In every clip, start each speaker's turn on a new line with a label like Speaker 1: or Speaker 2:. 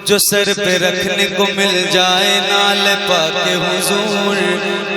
Speaker 1: जो सर पे रखने को मिल जाए नाल पाके हुजूर,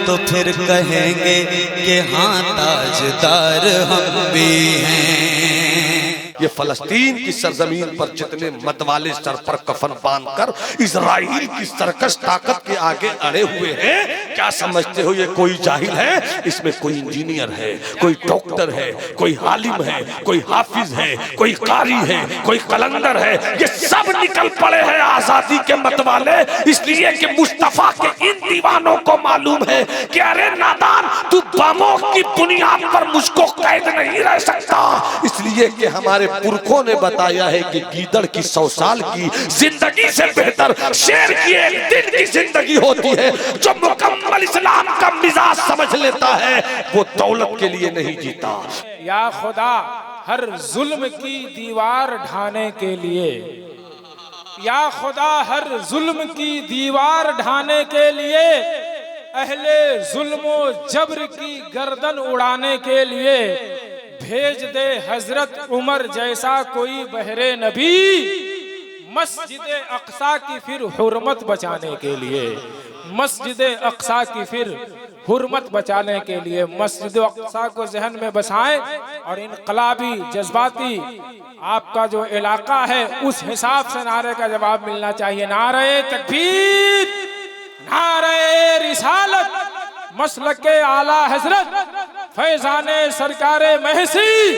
Speaker 1: तो फिर कहेंगे कि हाँ ताजदार हम भी हैं।
Speaker 2: ये फलस्तीन की सरजमीन पर जितने मतवाले सर पर कफन बांधकर इजराइल की सरकश ताकत के आगे अड़े हुए हैं, क्या समझते हो ये कोई जाहिल है? इसमें कोई इंजीनियर है, कोई डॉक्टर है, कोई आलिम है, कोई हाफिज है, कोई कारी है, कोई कलंदर है। ये सब निकल पड़े हैं आजादी के मतवाले, इसलिए कि मुस्तफा के इन दीवानों को मालूम है कि अरे नादान, तू बमों की बुनियाद पर मुझको कैद नहीं रह सकता। इसलिए कि हमारे पुरखों ने बताया है कि गीदड़ की 100 साल की जिंदगी से बेहतर शेर की एक दिन की जिंदगी होती है। जो मुकम्मल इस्लाम का मिजाज समझ लेता है वो दौलत के लिए नहीं जीता।
Speaker 3: या खुदा हर जुल्म की दीवार ढाने के लिए, या खुदा हर जुल्म की दीवार ढाने के लिए, अहले जुल्म जबर की गर्दन उड़ाने के लिए भेज दे हजरत उमर जैसा कोई बहरे नबी, मस्जिद अक्सा की फिर हुर्मत बचाने के लिए, मस्जिद अक्सा की फिर हुर्मत बचाने के लिए। मस्जिद अक्सा को जहन में बसाएं और इनकलाबी जज्बाती आपका जो इलाका है उस हिसाब से नारे का जवाब मिलना चाहिए। नारे तकबीर, नारे रिसालत, मसलके आला हजरत फैजाने सरकारे महसी,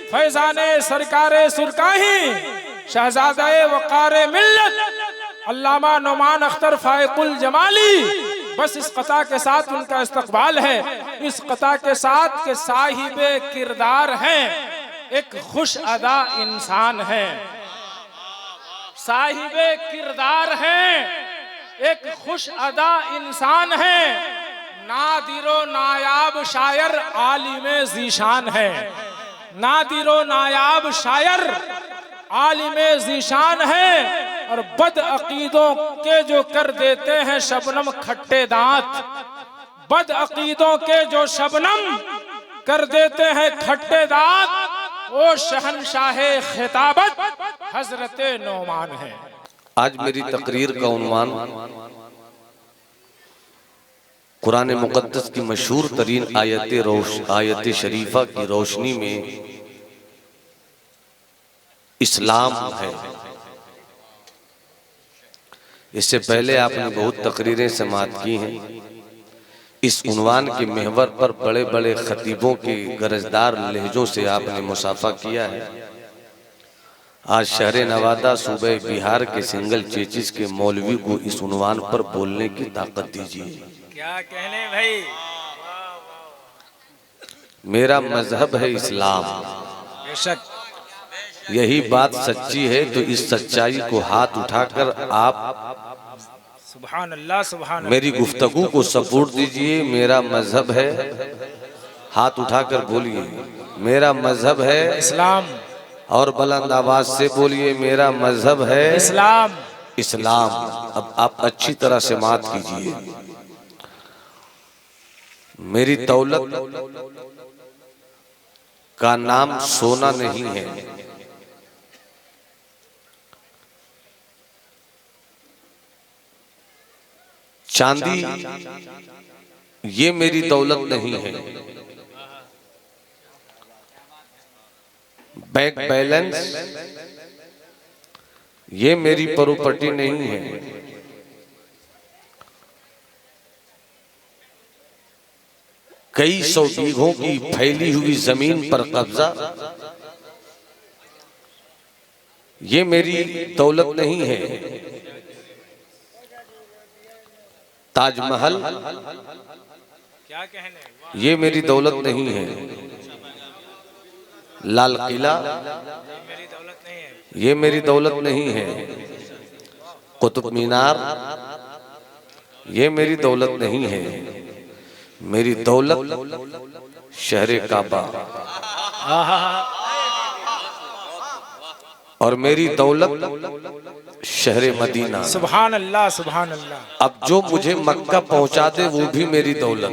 Speaker 3: फैजाने सरकारे सुरकाही, शहजादे वकारे मिल्लत, अल्लामा नुमान अख्तर फाइकुल जमाली। बस इस कता के साथ उनका इस्तकबाल है, इस कता के साथ के साहिबे किरदार हैं, एक खुश अदा इंसान है, साहिबे किरदार हैं, एक खुश अदा इंसान है, नादिरो नायाब शायर आलिमे ज़ीशान है, नादिरो नायाब शायर आलिमे ज़ीशान है। और बद अकीदों के जो कर देते हैं शबनम खट्टे दांत, बद अकीदों के जो शबनम कर देते हैं खट्टे दांत, वो शहनशाहे खिताबत हजरते नौमान है।
Speaker 2: आज मेरी तकरीर का उन्वान कुरान मुक़द्दस की मशहूर तरीन आयत शरीफा की रोशनी में इस्लाम है। इससे पहले आपने बहुत तकरीरें समाअत की हैं। इस उन्वान के महवर पर बड़े बड़े खतीबों के गरजदार लहजों से आपने मुसाफा किया है। आज शहर नवादा सूबे बिहार के सिंगल चेचिस के मौलवी को इस उन्वान पर बोलने की ताकत दीजिए।
Speaker 3: क्या कहने भाई।
Speaker 2: मेरा मजहब है इस्लाम,
Speaker 3: बेशक
Speaker 2: यही बात सच्ची है तो इस सच्चाई को हाथ उठाकर आप
Speaker 3: सुभान अल्लाह, सुभान अल्लाह,
Speaker 2: मेरी गुफ्तगू को सपोर्ट दीजिए। मेरा मजहब है, हाथ उठाकर बोलिए मेरा मजहब है
Speaker 3: इस्लाम,
Speaker 2: और बुलंद आवाज से बोलिए मेरा मजहब है
Speaker 3: इस्लाम,
Speaker 2: इस्लाम। अब आप अच्छी तरह से मात कीजिए। मेरी दौलत का नाम सोना नहीं है, चांदी ये मेरी दौलत नहीं है, बैंक बैलेंस ये मेरी प्रॉपर्टी नहीं है, कई सौ बीघों की फैली हुई जमीन पर कब्जा ये मेरी दौलत नहीं है, ताजमहल
Speaker 3: क्या कहने,
Speaker 2: ये मेरी दौलत नहीं है, लाल किला
Speaker 3: मेरी दौलत नहीं है,
Speaker 2: ये मेरी दौलत नहीं है, कुतुब मीनार ये मेरी दौलत नहीं है। मेरी दौलत शहर काबा और मेरी दौलत शहर मदीना।
Speaker 3: सुभान अल्लाह, सुभान अल्लाह।
Speaker 2: अब जो मुझे मक्का पहुंचा दे वो भी मेरी दौलत,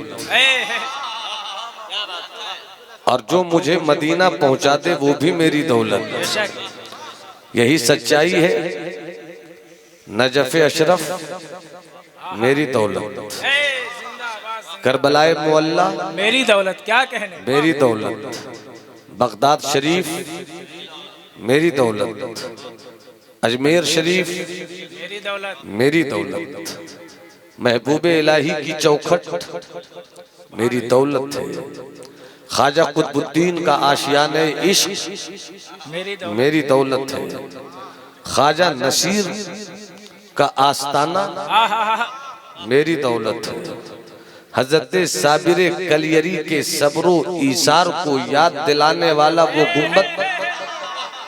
Speaker 2: और जो मुझे मदीना पहुंचा दे वो भी मेरी दौलत। यही सच्चाई है नजफ अशरफ मेरी दौलत, करबलाए मुअल्ला
Speaker 3: मेरी दौलत, क्या कहने,
Speaker 2: मेरी दौलत, बगदाद शरीफ मेरी दौलत, अजमेर शरीफ
Speaker 3: मेरी दौलत,
Speaker 2: मेरी दौलत, महबूब इलाही की चौखट मेरी दौलत है, ख्वाजा कुतुबुद्दीन का आशियाने इश्क
Speaker 3: मेरी दौलत,
Speaker 2: मेरी दौलत है, ख्वाजा नसीर का आस्ताना मेरी दौलत है, हजरत साबिर कलियरी के सब्रो ईसार को याद दिलाने वाला वो गुंबद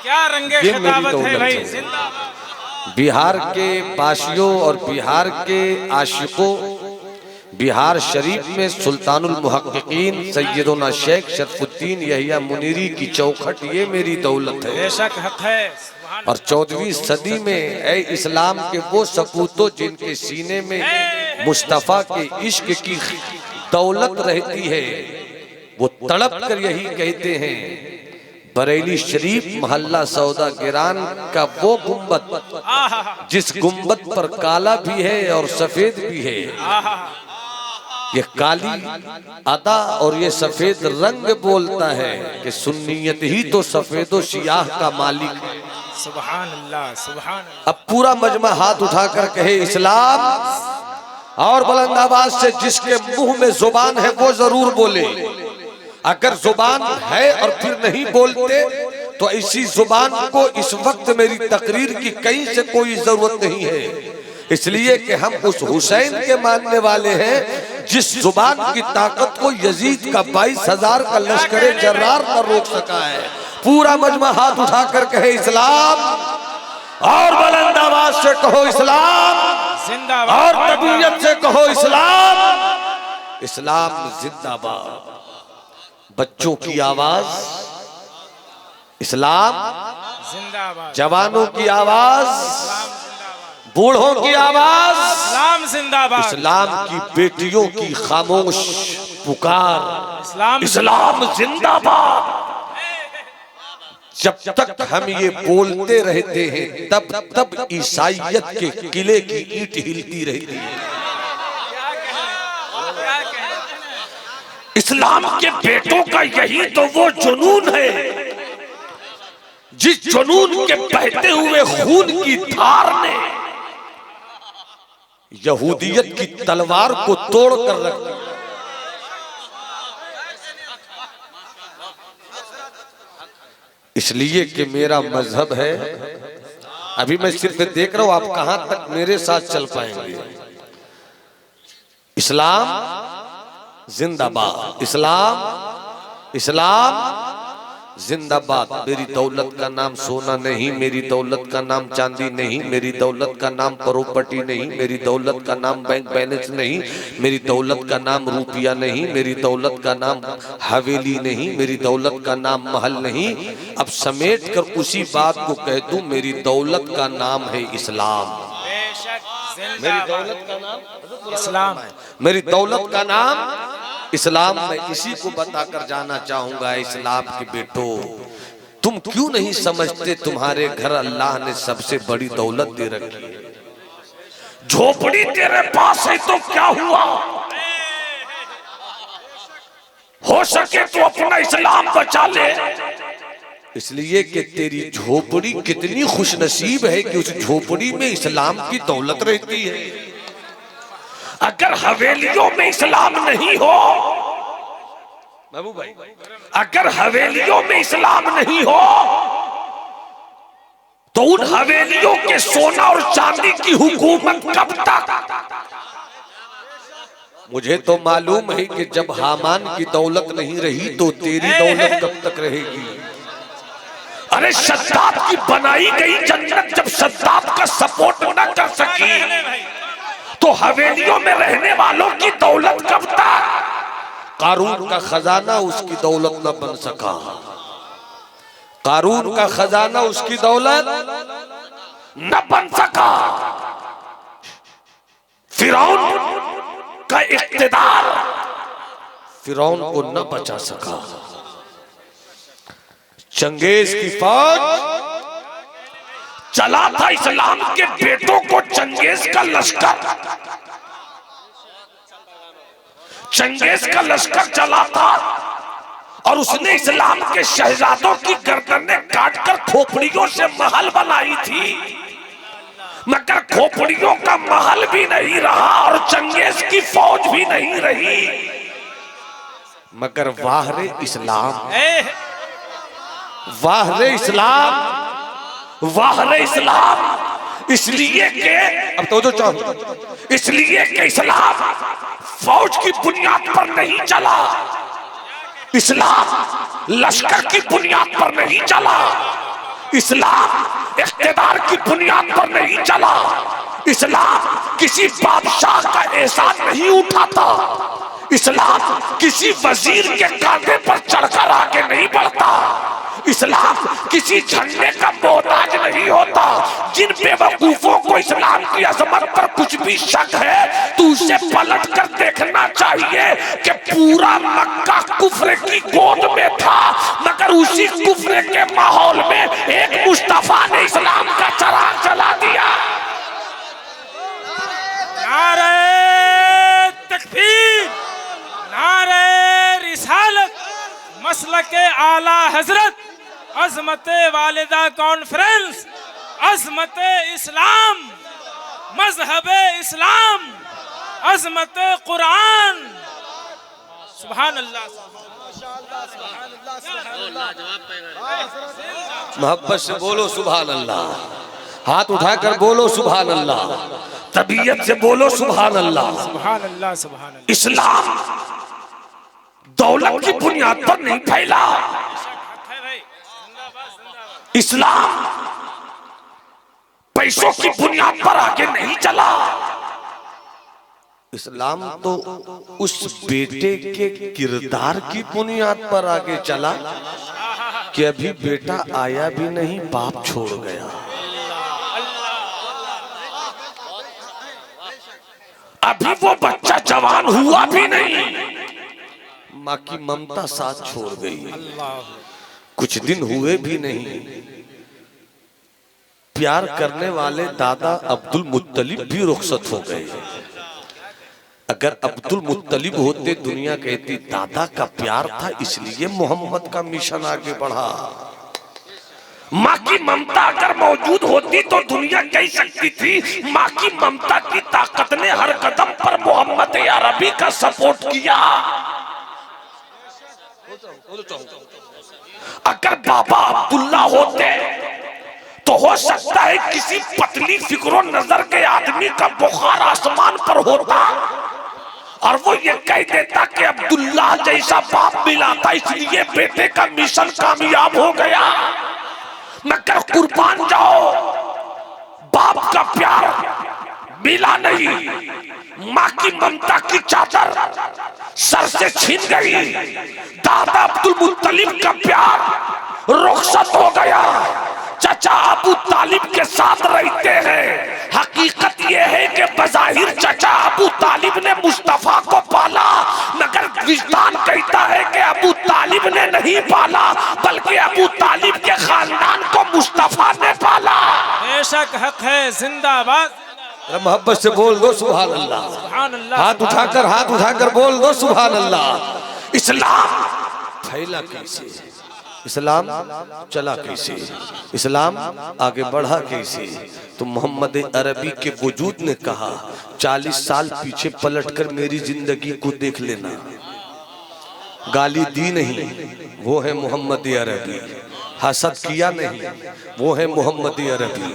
Speaker 3: क्या रंगे
Speaker 2: ये मेरी
Speaker 3: खिताबत है
Speaker 2: दौलत
Speaker 3: भाई,
Speaker 2: है।
Speaker 3: जिंदाबाद।
Speaker 2: बिहार के पाशियों और बिहार के आशिकों, बिहार शरीफ में सुल्तानुल मुहक्किकीन सैयदना शेख शरफुद्दीन यहिया मुनीरी की चौखट ये मेरी दौलत है।
Speaker 3: बेशक हक है।
Speaker 2: और 14वीं सदी में ऐ इस्लाम के वो सपूतों जिनके सीने में मुस्तफ़ा के इश्क की दौलत रहती है, वो तड़प कर यही कहते हैं, बरेली शरीफ मोहल्ला सौदा गिरान का वो गुंबद जिस गुंबद पर काला भी है और सफेद भी है, ये काली अदा और ये सफेद रंग बोलता है कि सुन्नियत ही तो सफेदो सियाह का मालिक है।
Speaker 3: सुभान अल्लाह, सुभान अल्लाह।
Speaker 2: अब पूरा मजमा हाथ उठाकर कहे इस्लाम, और बुलंद आवाज से जिसके मुंह में जुबान है वो जरूर बोले, अगर जुबान है और फिर नहीं बोलते तो इसी जुबान को इस वक्त मेरी तकरीर की कहीं से कोई जरूरत नहीं है, इसलिए कि हम उस हुसैन के मानने वाले हैं जिस जुबान की ताकत को यजीद का 22,000 का लश्कर जर्रार न रोक सका है। पूरा मजमा हाथ उठाकर कहे इस्लाम, और बुलंद आवाज से कहो इस्लाम,
Speaker 3: जिंदाबाद,
Speaker 2: और तबीयत से कहो इस्लाम, इस्लाम जिंदाबाद। बच्चों की आवाज इस्लाम,
Speaker 3: जिंदाबाद,
Speaker 2: जवानों की आवाज,
Speaker 3: इस्लाम जिंदाबाद,
Speaker 2: बूढ़ों की आवाज,
Speaker 3: इस्लाम जिंदाबाद,
Speaker 2: इस्लाम की बेटियों की खामोश पुकार,
Speaker 3: इस्लाम
Speaker 2: इस्लाम जिंदाबाद। जब तक हम ये बोलते रहते हैं तब तब ईसाइयत के किले की ईंट हिलती रहती है। इस्लाम के बेटों का यही तो वो जुनून है जिस जुनून के बहते हुए खून की धार ने यहूदियत की तलवार को तोड़ कर रख दिया। इसलिए कि मेरा मजहब है, अभी मैं सिर्फ देख रहा हूं आप कहां तक मेरे साथ चल पाएंगे। इस्लाम जिंदाबाद, इस्लाम इस्लाम जिंदाबाद। मेरी दौलत का नाम सोना नहीं, मेरी दौलत का नाम चांदी नहीं, मेरी दौलत का नाम प्रॉपर्टी नहीं, मेरी दौलत का नाम बैंक बैलेंस नहीं, मेरी दौलत का नाम रुपया नहीं, मेरी दौलत का नाम हवेली नहीं, मेरी दौलत का नाम महल नहीं। अब समेट कर उसी बात को कह दूं, मेरी दौलत का नाम है इस्लाम। मेरी दौलत का नाम
Speaker 3: इस्लाम,
Speaker 2: मेरी दौलत का नाम इस्लाम। मैं इसी को बताकर जाना चाहूंगा, इस्लाम के बेटो, तुम क्यों नहीं समझते तुम्हारे घर अल्लाह ने सबसे बड़ी दौलत दे रखी है। झोपड़ी तेरे पास है तो क्या हुआ, हो सके तो अपना इस्लाम बचा ले, इसलिए कि तेरी झोपड़ी कितनी खुशनसीब है कि उस झोपड़ी में इस्लाम की दौलत रहती है। अगर हवेलियों में इस्लाम नहीं हो, बाबू भाई, अगर हवेलियों में इस्लाम नहीं हो तो उन हवेलियों के सोना और चांदी की हुकूमत कब तक। मुझे तो मालूम है कि जब हामान की दौलत नहीं रही तो तेरी दौलत कब तक रहेगी। अरे शद्दाद की बनाई गई जन्नत जब शद्दाद का सपोर्ट न कर सकी तो हवेलियों में रहने वालों की दौलत कब तक। कारून का खजाना उसकी दौलत न बन सका, कारून का खजाना उसकी दौलत न बन सका, फिरौन का इख्तिदार फिरौन को न बचा सका, चंगेज की फौज चला था इस्लाम के बेटों को चंगेज का लश्कर चला था और उसने इस्लाम के शहजादों की गर्दनें काटकर खोपड़ियों से महल बनाई थी, मगर खोपड़ियों का महल भी नहीं रहा और चंगेज की फौज भी नहीं रही। मगर वाह रे इस्लाम, वाह रे इस्लाम, वाह रे इस्लाम। इसलिए के अब तो जो चाहो, इसलिए के इस्लाम फौज की बुनियाद पर नहीं चला, इस्लाम लश्कर की बुनियाद पर नहीं चला, इस्लाम इख्तिदार की बुनियाद पर नहीं चला, इस्लाम किसी बादशाह का एहसान नहीं उठाता, इस्लाम किसी वजीर के कांधे पर चढ़कर आगे नहीं बढ़ता, इस्लाम किसी झंडे का मोहताज नहीं होता। जिन बेवकूफों को इस्लाम की अजमत पर कुछ भी शक है तो उसे पलट कर देखना चाहिए कि पूरा मक्का कुफ्र की गोद में था, मगर उसी कुफ्र के माहौल में एक मुस्तफा ने इस्लाम का चराग जला दिया।
Speaker 3: नारे तकबीर, नारे रिसालत, मसलके आला हजरत, अज़मते वालिदा कॉन्फ्रेंस, अज़मते इस्लाम, मजहबे इस्लाम, अज़मते कुरान। सुभान अल्लाह,
Speaker 2: मोहब्बत से बोलो सुभान अल्लाह, हाथ उठाकर बोलो सुभान अल्लाह, तबीयत से बोलो सुभान अल्लाह,
Speaker 3: सुभान अल्लाह, सुभान अल्लाह।
Speaker 2: इस्लाम दौलत की बुनियाद पर नहीं फैला, इस्लाम पैसों की बुनियाद पर आगे नहीं चला, इस्लाम तो उस बेटे के किरदार की बुनियाद पर आगे चला कि अभी बेटा आया भी नहीं, बाप छोड़ गया, अभी वो बच्चा जवान हुआ भी नहीं, माँ की ममता साथ छोड़ गई, कुछ दिन हुए भी नहीं, प्यार करने वाले दादा अब्दुल मुत्तलिब भी रुखसत हो गए। अगर अब्दुल मुत्तलिब होते दुनिया कहती दादा का प्यार था इसलिए मोहम्मद का मिशन आगे बढ़ा। माँ की ममता अगर मौजूद होती तो दुनिया कह सकती थी माँ की ममता की ताकत ने हर कदम पर मोहम्मद अरबी का सपोर्ट किया। अगर बाबा अब्दुल्ला होते तो हो सकता है किसी पतली फिक्रो नजर के आदमी का बुखार आसमान पर होता और वो ये कह देता कि अब्दुल्ला जैसा बाप मिला था इसलिए बेटे का मिशन कामयाब हो गया। मगर कुर्बान जाओ, बाप का प्यार मिला नहीं, माँ की ममता की चादर सर से छीन गई, दादा अब्दुल मुत्तलिब का प्यार रुखसत हो गया। चाचा अबू तालिब के साथ रहते हैं, हकीकत यह है कि बज़ाहिर चाचा अबू तालिब ने मुस्तफा को पाला, मगर विजदान कहता है कि अबू तालिब ने नहीं पाला बल्कि अबू तालिब के खानदान को मुस्तफा ने पाला।
Speaker 3: बेशक हक है, जिंदाबाद।
Speaker 2: मोहब्बत से बोल दो सुभान अल्लाह,
Speaker 3: सुभान अल्लाह,
Speaker 2: हाथ उठाकर बोल दो सुभान अल्लाह। इस्लाम फैला कैसे, इस्लाम चला कैसे, इस्लाम आगे बढ़ा कैसे? तो मोहम्मद अरबी के वजूद ने कहा 40 साल पीछे पलटकर मेरी जिंदगी को देख लेना। गाली दी नहीं, वो है मोहम्मद अरबी। हसद किया नहीं, वो है मोहम्मद अरबी।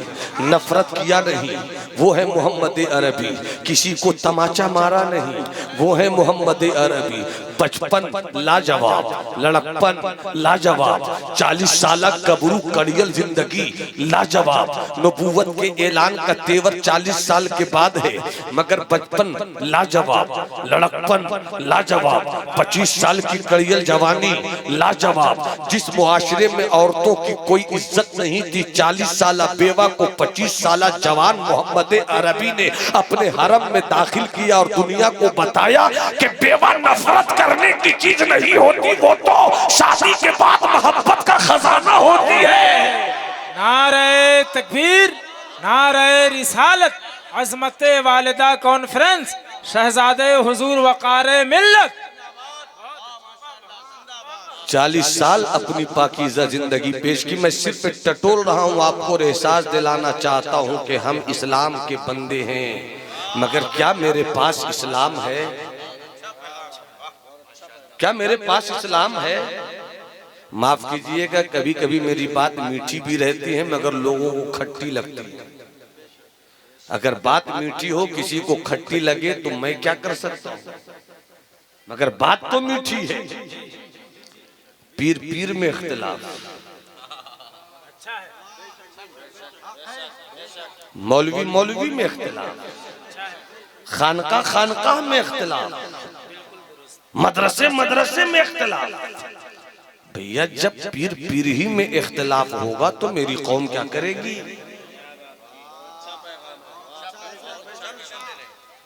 Speaker 2: नफरत किया नहीं, वो है मोहम्मद अरबी। किसी को तमाचा मारा नहीं, वो है मोहम्मद अरबी। बचपन लाजवाब, लड़कपन लाजवाब, 40 साल कबरू कड़ियल जिंदगी लाजवाब। नबूवत के ऐलान का तेवर 40 साल के बाद है, मगर बचपन लाजवाब, लड़कपन लाजवाब, 25 साल की कड़ियल जवानी लाजवाब। जिस मुआशरे में औरतों की कोई इज्जत नहीं थी, 40 साल बेवा को 25 साल जवान मोहम्मद अरबी ने अपने हरम में दाखिल किया और दुनिया को बताया कि बेवा नफरत करने की चीज नहीं होती, वो तो शादी के बाद मोहब्बत का खजाना होती है।
Speaker 3: नारे तकबीर, नारे रिसालत, अजमत वालिदा कॉन्फ्रेंस, शहजादे हुजूर वक़ारे मिल्लत।
Speaker 2: 40 साल अपनी पाकीज़ा जिंदगी पेश की। मैं सिर्फ टटोल रहा हूँ, आपको एहसास दिलाना चाहता हूँ कि हम इस्लाम के बंदे हैं। मगर क्या मेरे पास इस्लाम है? क्या मेरे पास इस्लाम है? माफ कीजिएगा, कभी कभी मेरी बात मीठी भी रहती है मगर लोगों को खट्टी लगती है। अगर बात मीठी हो, किसी को खट्टी लगे तो मैं क्या कर सकता हूं, मगर बात तो मीठी है। पीर पीर में इख्तिलाफ, मौलवी मौलवी में इख्तिलाफ, खानका खानका में इख्तिलाफ, मदरसे मदरसे में इख्तिलाफ। भैया जब पीर पीर ही में इख्तिलाफ होगा तो मेरी कौम क्या करेगी?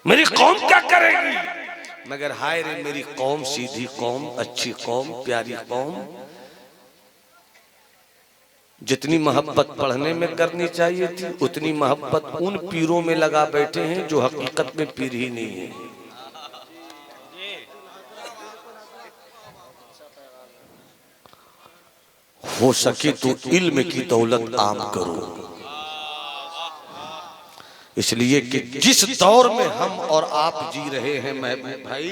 Speaker 2: मेरी कौम क्या करेगी? मगर हाय रे मेरी कौम, सीधी कौम, अच्छी कौम, प्यारी कौम। जितनी मोहब्बत पढ़ने में करनी चाहिए थी उतनी मोहब्बत उन पीरों में लगा बैठे हैं जो हकीकत में पीर ही नहीं है। हो सके तो इल्म की दौलत आम करो, इसलिए कि जिस दौर में हम और आप जी रहे हैं महबूब भाई,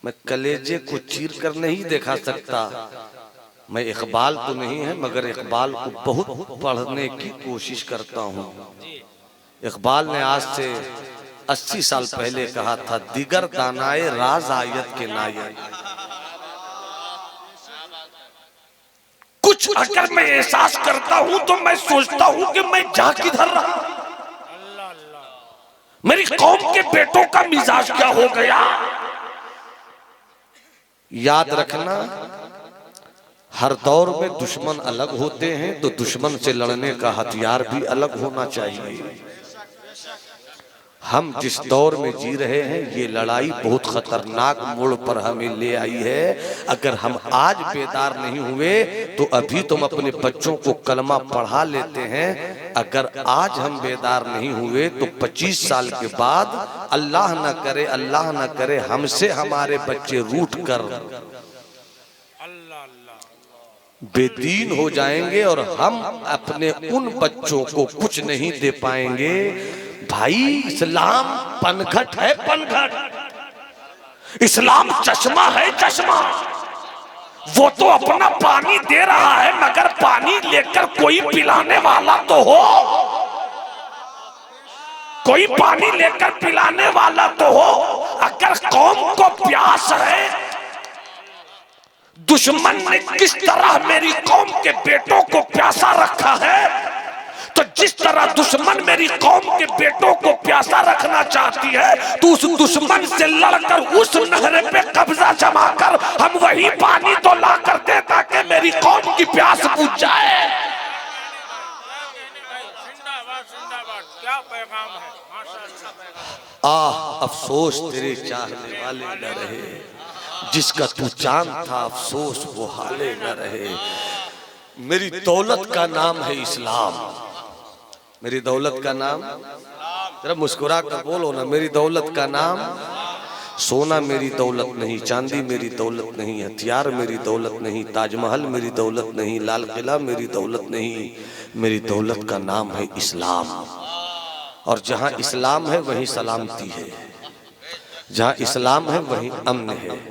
Speaker 2: मैं कलेजे को चीर कर नहीं दिखा सकता। मैं इकबाल तो नहीं है मगर इकबाल को बहुत पढ़ने की कोशिश करता हूँ। इकबाल ने आज से 80 साल पहले कहा था, दिगर दानाए राज आयत के नायक। कुछ अगर मैं एहसास करता हूं तो मैं सोचता हूं कि मैं जा किधर रहा, मेरी कौम के बेटों का मिजाज क्या हो गया। याद रखना, हर दौर में दुश्मन अलग होते हैं तो दुश्मन से लड़ने का हथियार भी अलग होना चाहिए। हम जिस दौर में जी रहे हैं ये लड़ाई बहुत खतरनाक मोड़ पर हमें ले आई है। अगर हम आज बेदार नहीं हुए तो अभी तुम अपने बच्चों को कलमा पढ़ा लेते हैं। अगर आज हम बेदार नहीं हुए तो 25 साल के बाद अल्लाह न करे हमसे हमारे बच्चे रूठ कर बेदीन हो जाएंगे और हम अपने उन बच्चों को कुछ नहीं दे पाएंगे। भाई इस्लाम पनघट है, पनघट। इस्लाम चश्मा है, चश्मा। वो तो अपना पानी दे रहा है मगर पानी लेकर कोई पिलाने वाला तो हो, कोई पानी लेकर पिलाने वाला तो हो। अगर कौम को प्यास है, दुश्मन ने किस तरह मेरी कौम के बेटों को प्यासा रखा है, तो जिस तरह दुश्मन मेरी कौम के बेटों को प्यासा रखना चाहती है तो उस दुश्मन से लड़कर उस नहर पे कब्जा जमाकर हम वही पानी तो ला कर दे ताकि मेरी कौम की प्यास बुझ जाए। क्या पैगाम है। अफसोस तेरे चाहने वाले न रहे, जिसका तू चांद था अफसोस वो हाले न रहे। मेरी दौलत का नाम है इस्लाम, मेरी दौलत का नाम, जरा मुस्कुरा कर बोलो ना, मेरी दौलत का नाम। सोना मेरी दौलत नहीं, चांदी मेरी दौलत नहीं, हथियार मेरी दौलत नहीं, ताजमहल मेरी दौलत नहीं, लाल किला मेरी दौलत नहीं। मेरी दौलत का नाम है इस्लाम। और जहाँ इस्लाम है वहीं सलामती है, जहाँ इस्लाम है वहीं अमन है,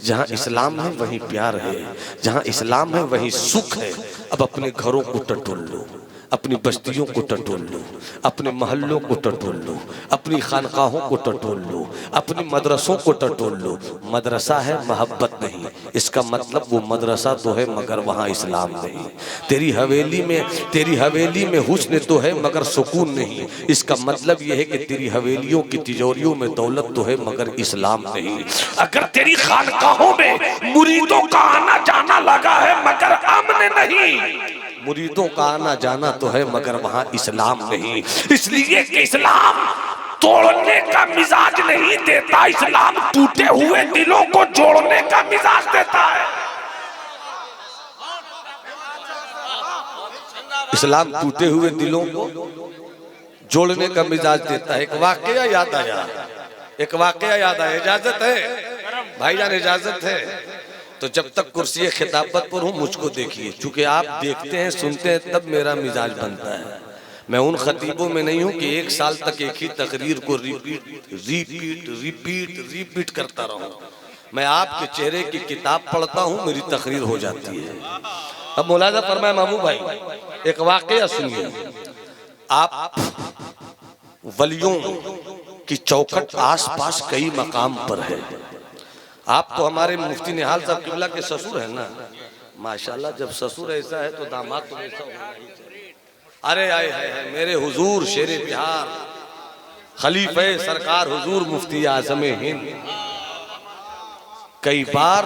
Speaker 2: जहाँ इस्लाम है वहीं प्यार है, जहाँ इस्लाम है वहीं सुख है। अब अपने घरों को टटोल लो, अपनी बस्तियों को टटोल लो, अपने मोहल्लों को टटोल लो, अपनी खानकाहों को टटोल लो, अपने मदरसों को टटोल लो। मदरसा है मोहब्बत नहीं, इसका मतलब वो मदरसा तो है मगर वहाँ इस्लाम नहीं। तेरी हवेली में हुस्न तो है मगर सुकून नहीं, इसका मतलब ये है कि तेरी हवेलियों की तिजोरियों में दौलत तो है मगर इस्लाम नहीं। अगर तेरी खानकाहों में मुरीदों का आना जाना लगा है मगर अमन नहीं, मुरीदों का आना जाना तो है मगर वहां इस्लाम नहीं। इसलिए कि इस्लाम तोड़ने का मिजाज नहीं देता, इस्लाम टूटे हुए दिलों को जोड़ने का मिजाज देता है। इस्लाम टूटे हुए दिलों को जोड़ने का मिजाज देता है। एक वाकया याद आया, इजाजत है भाईजान, इजाजत है। तो जब तक कुर्सी खिताबत पर हूँ मुझको देखिए, चूंकि आप देखते हैं सुनते हैं तब मेरा मिजाज बनता है। मैं उन खतीबों में नहीं हूँ कि एक साल तक एक ही तकरीर को रिपीट करता रहूं। मैं आपके चेहरे की किताब पढ़ता हूँ, मेरी तकरीर हो जाती है। अब मुलाजा फरमाए महबूब भाई, एक वाकया सुनिए। आप वलियों की चौखट आस-पास कई मकाम पर है। आप तो हमारे मुफ्ती निहाल साहब किबला के ससुर है ना, माशाल्लाह। जब ससुर ऐसा है तो दामाद तो ऐसा होना ही चाहिए। अरे आए है मेरे हुजूर शेरे बिहार खलीफे सरकार हुजूर मुफ्ती आजम हिंद, कई बार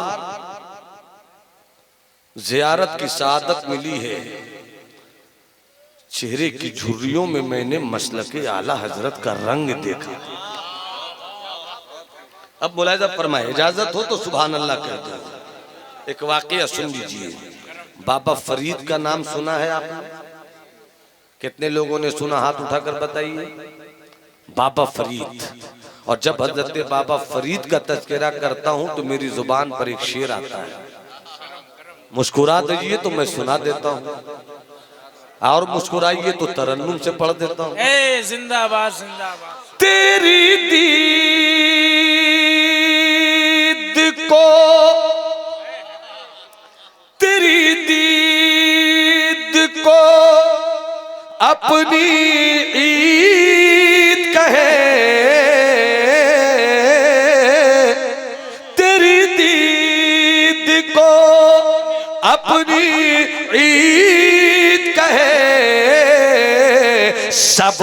Speaker 2: जियारत की सादत मिली है। चेहरे की झुर्रियों में मैंने मसलके आला हजरत का रंग देखा। अब मुलाहिजा फरमाए, इजाजत हो तो सुभान अल्लाह कह दो। एक वाकया सुन लीजिए। बाबा फरीद का नाम सुना है आपने? कितने लोगों ने सुना, हाथ उठाकर बताइए। बाबा फरीद। और जब हजरत बाबा फरीद का तज़किरा करता हूं तो मेरी जुबान पर एक शेर आता है। मुस्कुरा दीजिए तो मैं सुना देता हूं, और मुस्कुराइए तो तरन्नुम से पढ़ देता हूं।
Speaker 3: जिंदाबाद जिंदाबाद।
Speaker 2: तेरी दीद को, तेरी दीद को अपनी ईद कहे, तेरी दीद को अपनी ईद कहे। सब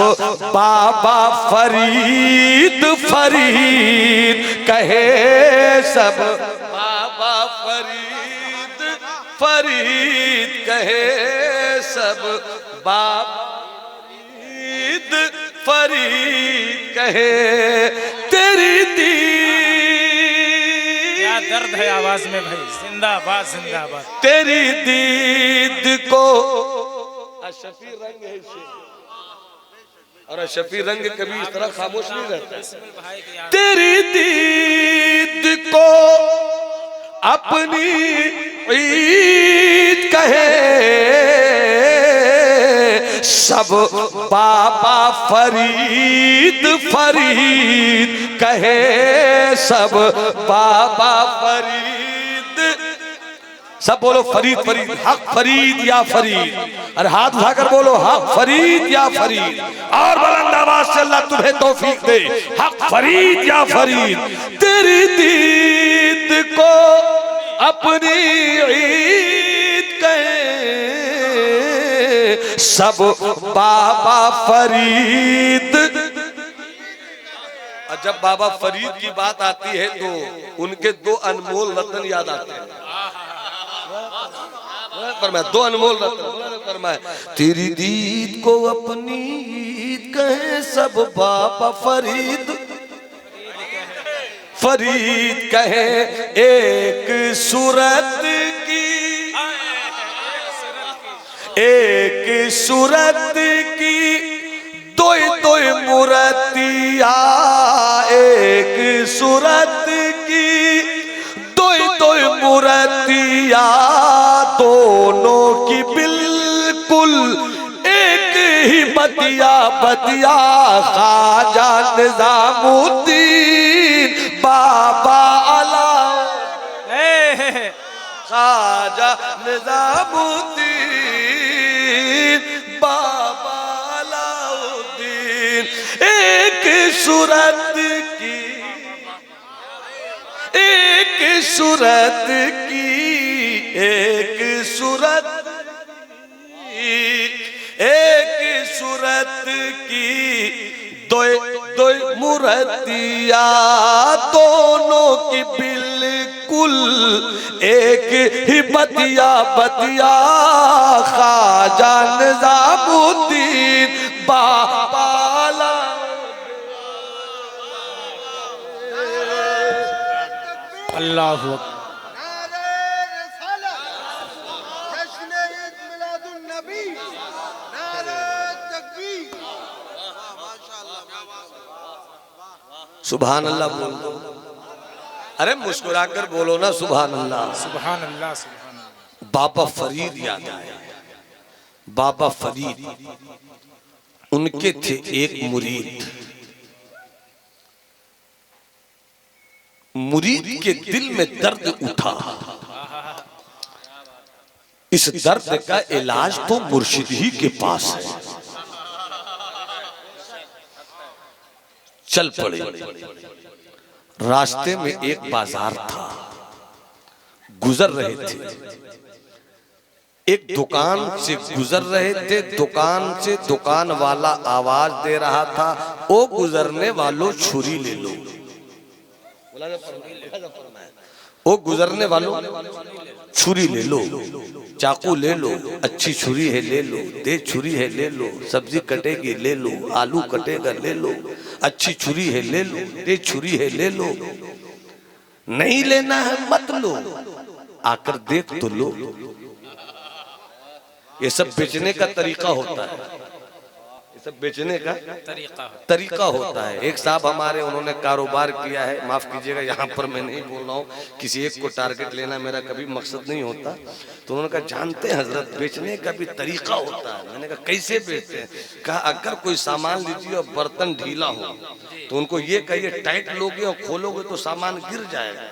Speaker 2: बाबा फरीद फरीद कहे, सब बाबा फरीद फरीद कहे, सब बाबा फरीद फरीद कहे। तेरी दीद,
Speaker 3: क्या दर्द है आवाज में भाई। जिंदाबाद जिंदाबाद।
Speaker 2: तेरी दीद को, शफी रंग है इसे, और शफी रंग कभी इस तरह खामोश नहीं रहता। तेरी दीद को अपनी ईद कहे, सब बाबा फरीद फरीद कहे, सब बाबा फरीद। सब बोलो फरीद फरीद, हक फरीद या फरीद। अरे हाथ उठाकर बोलो हक फरीद या फरीद, और बुलंद आवाज से अल्लाह तुम्हें तौफीक दे। हक फरीद या फरीद। तेरी दीद को अपनी ईद कहे, सब बाबा फरीद। और जब बाबा फरीद की बात आती है तो उनके दो अनमोल रत्न याद आते हैं। दो अनमोल रत्न फरमाए, तेरी दीद को अपनी ईद कहे, सब बाबा फरीद फरीद कहे। एक सूरत की, एक सूरत की दो दो मूर्तिया, एक सूरत की दो दो मूर्तिया, दोनों की बिल्कुल एक ही बतिया बतिया। ख्वाजा निजामुद्दीन बाबा अला, ख्वाजा निजामुद्दीन बाबा अलाउद्दीन। एक सूरत की, एक सूरत की, एक सूरत की, एक सूरत की दो दो मूर्तिया, दोनों की बिल्कुल एक ही बतिया बतिया। ख्वाजा निजामुद्दीन बाबा
Speaker 3: अल्लाह
Speaker 2: सुभान अल्लाह बोल दो। अरे मुस्कुराकर बोलो ना सुभान अल्लाह।
Speaker 3: सुभान अल्लाह सुभान अल्लाह।
Speaker 2: बाबा फरीद याद आए। बाबा फरीद, उनके थे एक मुरीद। मुरीद के दिल में दर्द उठा। इस दर्द का इलाज तो मुर्शिद ही के पास है। चल पड़े। रास्ते में एक बाजार था, गुजर रहे थे। एक दुकान से गुजर रहे थे। दुकान से दुकान वाला आवाज दे रहा था, ओ गुजरने वालों छुरी ले लो। ओ गुजरने वालों छुरी ले लो, चाकू ले लो, अच्छी छुरी है ले लो, तेज छुरी है ले लो, सब्जी कटेगी ले लो, आलू कटेगा ले लो, अच्छी छुरी है ले लो, तेज छुरी है ले लो, नहीं लेना है मत लो, आकर देख तो लो। ये सब बेचने का तरीका होता है। ये सब बेचने का तरीका होता है। एक साहब हमारे, उन्होंने कारोबार किया है, माफ कीजिएगा यहाँ पर मैं नहीं बोल रहा हूँ, किसी एक को टारगेट लेना मेरा कभी मकसद नहीं होता। तो उन्होंने कहा जानते हैं हजरत, बेचने का भी तरीका होता है। मैंने कहा कैसे बेचते हैं? कहा अगर कोई सामान लीजिए और बर्तन ढीला हो तो उनको ये कहिए टाइट लोगे और खोलोगे तो सामान गिर जाएगा,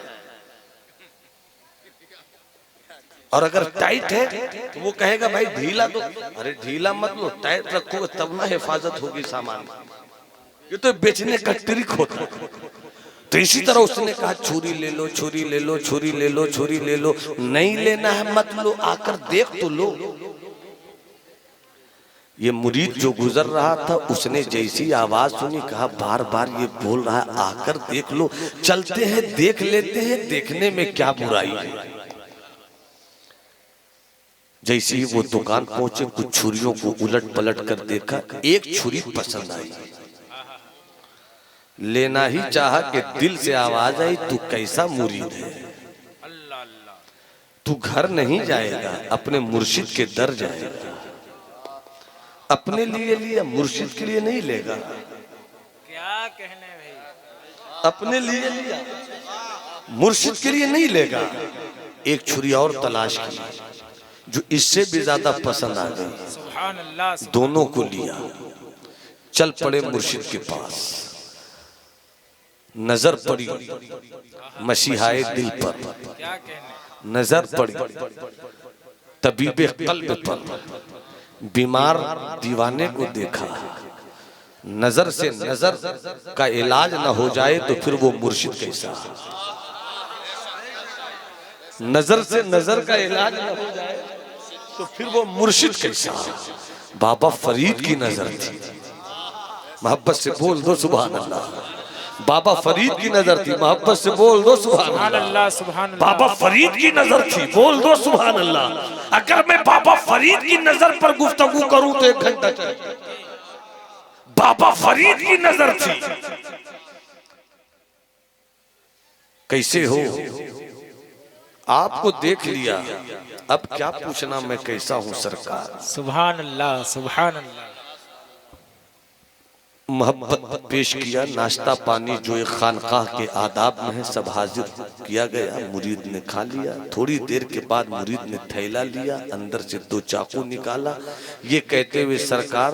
Speaker 2: और अगर टाइट है तो वो कहेगा भाई ढीला तो, अरे ढीला मत लो, टाइट रखोगे तब ना हिफाजत होगी सामान। ये तो बेचने का ट्रिक होता है। तो इसी तरह उसने कहा छुरी ले लो, छुरी ले लो, छुरी ले लो, छुरी ले लो, नहीं लेना है मत लो, आकर देख तो लो। ये मुरीद जो गुजर रहा था, उसने जैसी आवाज सुनी, कहा बार बार ये बोल रहा है आकर देख लो, चलते हैं देख लेते हैं, देखने में क्या बुराई है। जैसे ही वो दुकान पहुंचे, कुछ छुरियों को उलट पलट कर देखा, एक छुरी पसंद आई, लेना ही चाहा कि दिल से आवाज आई, तू कैसा मुरीद है, तू घर नहीं जाएगा, अपने मुर्शिद के दर जाएगा। अपने लिए लिया, मुर्शिद के लिए नहीं लेगा।
Speaker 3: क्या कहने भाई?
Speaker 2: अपने लिए लिया, मुर्शिद के लिए नहीं लेगा। एक छुरी और तलाश की जो इससे भी ज्यादा पसंद आ गई,
Speaker 3: सुभान अल्लाह।
Speaker 2: दोनों को लिया, चल पड़े मुर्शिद के पास। नजर पड़ी मसीहाए दिल पर,
Speaker 3: क्या कहने?
Speaker 2: नजर पड़ी तबीबे कल्ब पर, बीमार दीवाने को देखा। नजर से नजर का इलाज ना हो जाए तो फिर वो मुर्शिद कैसा? नजर से नजर का इलाज ना हो जाए तो फिर वो मुर्शिद कैसा? बाबा फरीद की नजर थी। मोहब्बत से बोल दो सुभान अल्लाह। बाबा फरीद की नजर थी, मोहब्बत से बोल दो सुभान अल्लाह।
Speaker 3: सुभान अल्लाह।
Speaker 2: बाबा फरीद की नजर थी, बोल दो सुभान अल्लाह। अगर मैं बाबा फरीद की नजर पर गुफ्तगू करूं तो 1 घंटा चले। बाबा फरीद की नजर थी। कैसे हो? आपको देख लिया, अब क्या पूछना मैं कैसा हूं सरकार।
Speaker 3: सुभान अल्लाह सुभान अल्लाह।
Speaker 2: मोहब्बत पेश किया, नाश्ता पानी जो एक खानकाह के आदाब में है सब हाजिर किया गया। मुरीद ने खा लिया। थोड़ी देर के बाद मुरीद ने थैला लिया, अंदर से 2 चाकू निकाला। ये कहते हुए सरकार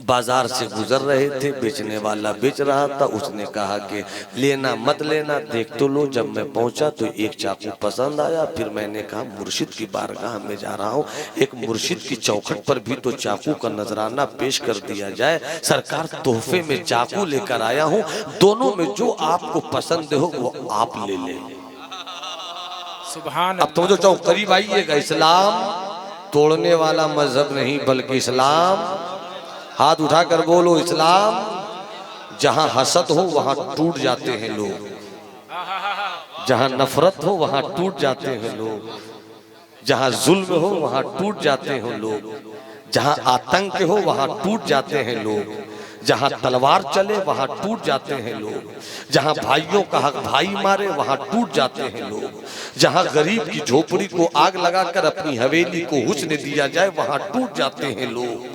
Speaker 2: बाजार से गुजर रहे थे, बेचने वाला बेच रहा था। उसने कहा कि लेना मत लेना, देख तो लो। जब मैं पहुंचा तो एक चाकू पसंद आया। फिर मैंने कहा मुर्शिद की बारगाह में जा रहा हूं, एक मुर्शिद की चौखट पर भी तो चाकू का नजराना पेश कर दिया जाए। सरकार तोहफे में चाकू लेकर आया हूं, दोनों में जो आपको पसंद हो वो आप ले लें।
Speaker 3: सुभान
Speaker 2: अब तो जो चाहो करीब आइएगा। इस्लाम तोड़ने वाला मजहब नहीं, बल्कि इस्लाम, हाथ उठाकर बोलो इस्लाम, जहां हसद हो वहां टूट जाते हैं लोग, जहां नफरत हो वहां टूट जाते हैं लोग, जहां जुल्म हो वहां टूट जाते हैं लोग, जहां आतंक हो वहां टूट जाते हैं लोग, जहां तलवार चले वहां टूट जाते हैं लोग, जहां भाइयों का हक भाई मारे वहां टूट जाते हैं लोग, जहां गरीब की झोपड़ी को आग लगाकर अपनी हवेली को हुस्न दिया जाए वहां टूट जाते हैं लोग।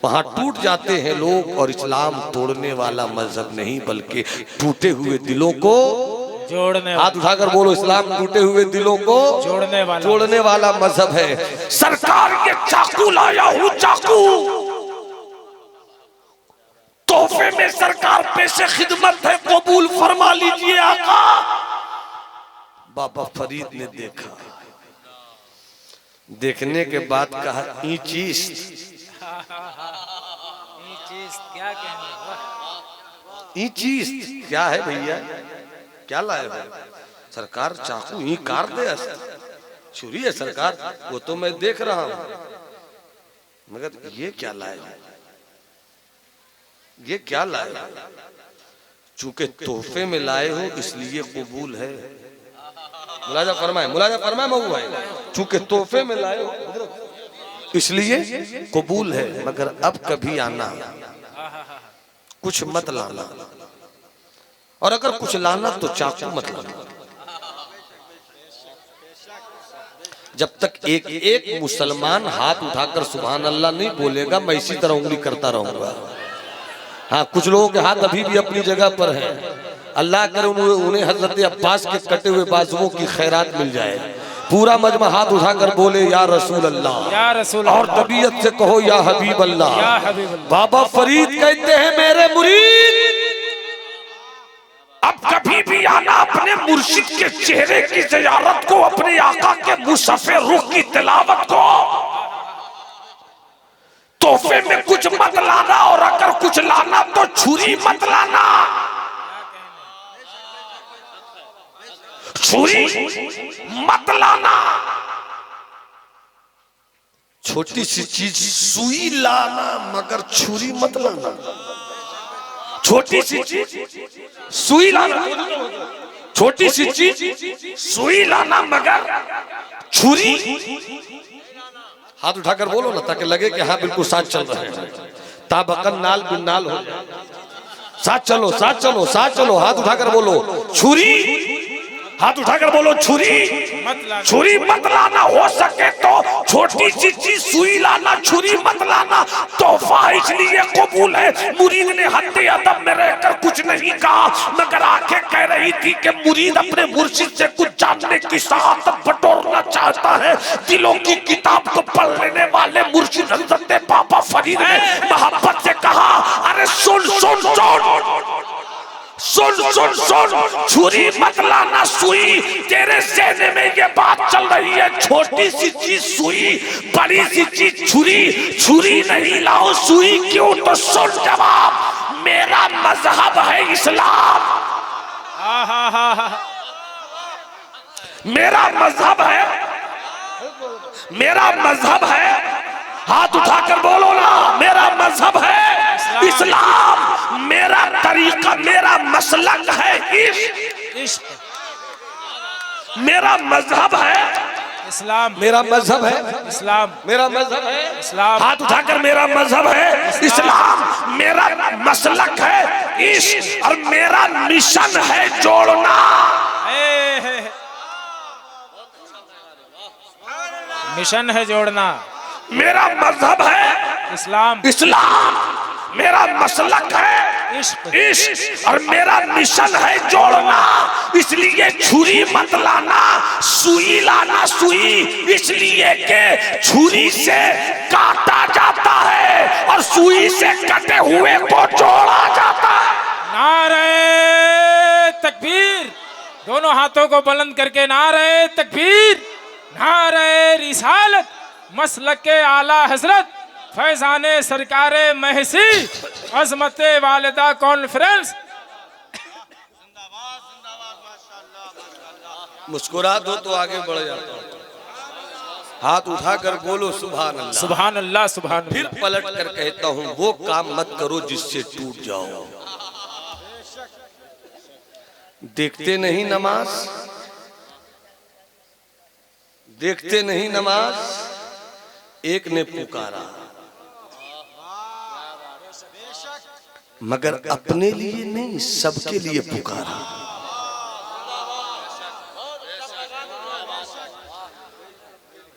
Speaker 2: वहां टूट जाते हैं लोग। और इस्लाम तोड़ने वाला मजहब नहीं बल्कि टूटे हुए दिलों को
Speaker 3: जोड़ने,
Speaker 2: हाथ उठाकर बोलो, इस्लाम टूटे हुए दिलों को जोड़ने वाला मजहब है। सरकार ये चाकू लाया हूं, चाकू तोहफे में सरकार पेशे खिदमत है, कबूल फरमा लीजिए आका। बाबा फरीद ने देखा, देखने के बाद कहा ई चीज
Speaker 3: क्या कहने,
Speaker 2: ई चीज क्या है भैया, क्या लाए हो? सरकार चाकू ही कार दे, छुरी है सरकार, वो तो मैं देख रहा हूं, मगर ये क्या लाए, ये क्या लाए? चूंकि तोहफे में लाए हो इसलिए कबूल है। मुलाजा फरमाए, मुलाजा फरमाए मऊ भाई, चूंकि तोहफे में लाए हो इसलिए कबूल है, मगर अब कभी आना कुछ मत लाना, और अगर कुछ लाना तो चाकू मत लाना। जब तक एक एक मुसलमान हाथ उठाकर सुभान अल्लाह नहीं बोलेगा, मैं इसी तरह उंगली करता रहूंगा। हाँ, कुछ लोगों के हाथ अभी भी अपनी जगह पर हैं। अल्लाह करे उन्हें हजरत अब्बास के कटे हुए बाजुओं की खैरात मिल जाए। पूरा मजमा हाथ उठाकर बोले या रसूल अल्लाह,
Speaker 3: या रसूल,
Speaker 2: और तबीयत से कहो या हबीब अल्लाह। बाबा फरीद कहते हैं मेरे मुरीद, अब कभी भी आना अपने मुर्शिद के चेहरे की ज़ियारत को, अपने आका के मुसफ़े रुख की तिलावत को, तोहफे में कुछ मत लाना, और अगर कुछ लाना तो छुरी मत लाना। छुरी मत लाना, छोटी सी चीज सुई लाना, मगर छुरी मत लाना। छोटी सी चीज सुई लाना, छोटी सी चीज सुई लाना, मगर छुरी। हाथ उठाकर बोलो ना, ताकि लगे कि हाँ बिल्कुल साथ चल रहे हैं। ताबकन नाल बिन नाल हो, साथ चलो, साथ चलो, साथ चलो। हाथ उठाकर बोलो छुरी, हाथ उठाकर बोलो छुरी, छुरी मत लाना। हो सके तो छोटी सी चीज सुई लाना, छुरी मत लाना। तोहफा इसलिए कबूल है। मुरीद ने हद्दे अदब में रहकर कुछ नहीं कहा, मगर आंखें कह रही थी कि मुरीद अपने मुर्शिद से कुछ जानने की शहादत बटोरना चाहता है। दिलों की किताब को पढ़ लेने वाले मुर्शिद हज़रत बाबा फरीद ने मोहब्बत से कहा, अरे सुन सुन सुन सुन सुन सुन, छुरी मत लाना, सुई। तेरे सीने में ये बात चल रही है, छोटी सी चीज सुई, बड़ी सी चीज छुरी। छुरी नहीं लाओ, सुई क्यों? तो सुन जवाब, मेरा मजहब है इस्लाम, मेरा मजहब है, मेरा मजहब है। हाथ उठाकर बोलो ना, मेरा मजहब है इस्लाम, मेरा तरीका, मेरा मसलक है इश्क, मेरा मजहब है
Speaker 3: इस्लाम,
Speaker 2: मेरा मजहब है
Speaker 3: इस्लाम,
Speaker 2: मेरा मजहब है
Speaker 3: इस्लाम।
Speaker 2: हाथ उठाकर, मेरा मजहब है इस्लाम, मेरा मसलक है इश्क, और मेरा मिशन है जोड़ना।
Speaker 3: मिशन है जोड़ना।
Speaker 2: मेरा मजहब है
Speaker 3: इस्लाम,
Speaker 2: इस्लाम, मेरा मसलक है इश्क, और मेरा मिशन है जोड़ना। इसलिए छुरी मत लाना, सुई लाना, सुई। इसलिए के छुरी से काटा जाता है और सुई से कटे हुए को जोड़ा जाता है।
Speaker 3: नारे तकबीर, दोनों हाथों को बुलंद करके नारे तकबीर, नारे रिसालत, मसलक के आला हजरत फैजाने सरकारे महसी, अजमते वालिदा कॉन्फ्रेंस।
Speaker 2: मुस्कुरा दो तो आगे बढ़ जाता हूं। हाथ उठाकर बोलो सुभान अल्लाह,
Speaker 3: सुभान अल्लाह, सुभान
Speaker 2: फिर
Speaker 3: अल्लाह।
Speaker 2: पलट कर कहता हूं, वो काम मत करो जिससे टूट जाओ। देखते नहीं नमाज, देखते नहीं नमाज, एक ने पुकारा, मगर अपने लिए नहीं, सबके लिए पुकारा।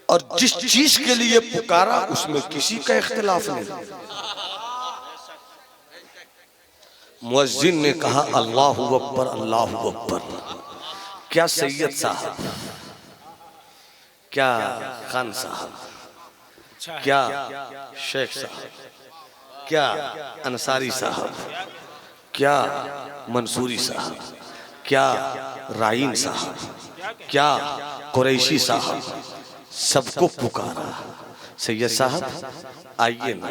Speaker 2: और जिस चीज के लिए पुकारा उसमें किसी का इख्तिलाफ नहीं। मुअज्जिन ने कहा अल्लाहु अकबर अल्लाहु अकबर। क्या सैयद साहब, क्या खान साहब, क्या शेख साहब, क्या अंसारी साहब, क्या मंसूरी साहब, क्या राइन साहब, क्या कुरैशी साहब, सबको पुकारा, सैयद साहब आइए ना,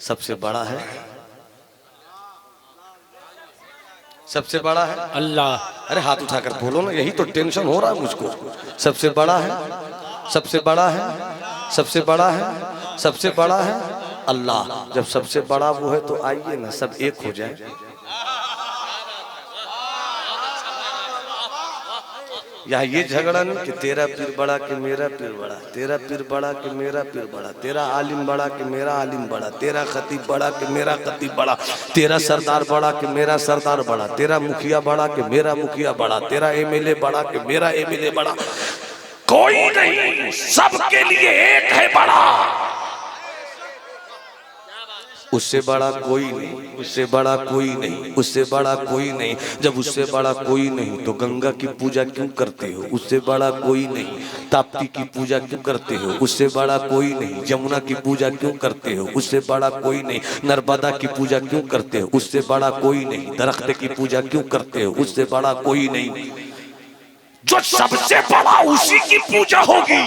Speaker 2: सबसे बड़ा है, सबसे बड़ा है
Speaker 3: अल्लाह।
Speaker 2: अरे हाथ उठाकर बोलो ना, यही तो टेंशन हो रहा है मुझको। सबसे बड़ा है, सबसे बड़ा है, सबसे बड़ा है, सबसे बड़ा है अल्लाह। जब सबसे बड़ा वो है तो आइए ना सब एक हो जाए। यहाँ ये झगड़ा नहीं कि तेरा पीर बड़ा कि मेरा पीर बड़ा, तेरा पीर बड़ा कि मेरा पीर बड़ा, तेरा आलिम बड़ा कि मेरा आलिम बड़ा, तेरा खतीब बड़ा कि मेरा खतीब बड़ा, तेरा सरदार बड़ा कि मेरा सरदार बड़ा, तेरा मुखिया बड़ा कि मेरा मुखिया बड़ा, तेरा एमएलए बड़ा कि मेरा एमएलए बड़ा। कोई नहीं, सबके लिए एक है बड़ा, उससे बड़ा कोई नहीं, उससे बड़ा कोई नहीं, उससे बड़ा कोई नहीं। जब उससे बड़ा कोई नहीं तो गंगा की पूजा क्यों करते हो? उससे बड़ा कोई नहीं। ताप्ती की पूजा क्यों करते हो? उससे बड़ा कोई नहीं। जमुना की पूजा क्यों करते हो? उससे बड़ा कोई नहीं। नर्मदा की पूजा क्यों करते हो? उससे बड़ा कोई नहीं। दरख्त की पूजा क्यों करते हो? उससे बड़ा कोई नहीं। जो सबसे बड़ा उसी की पूजा होगी।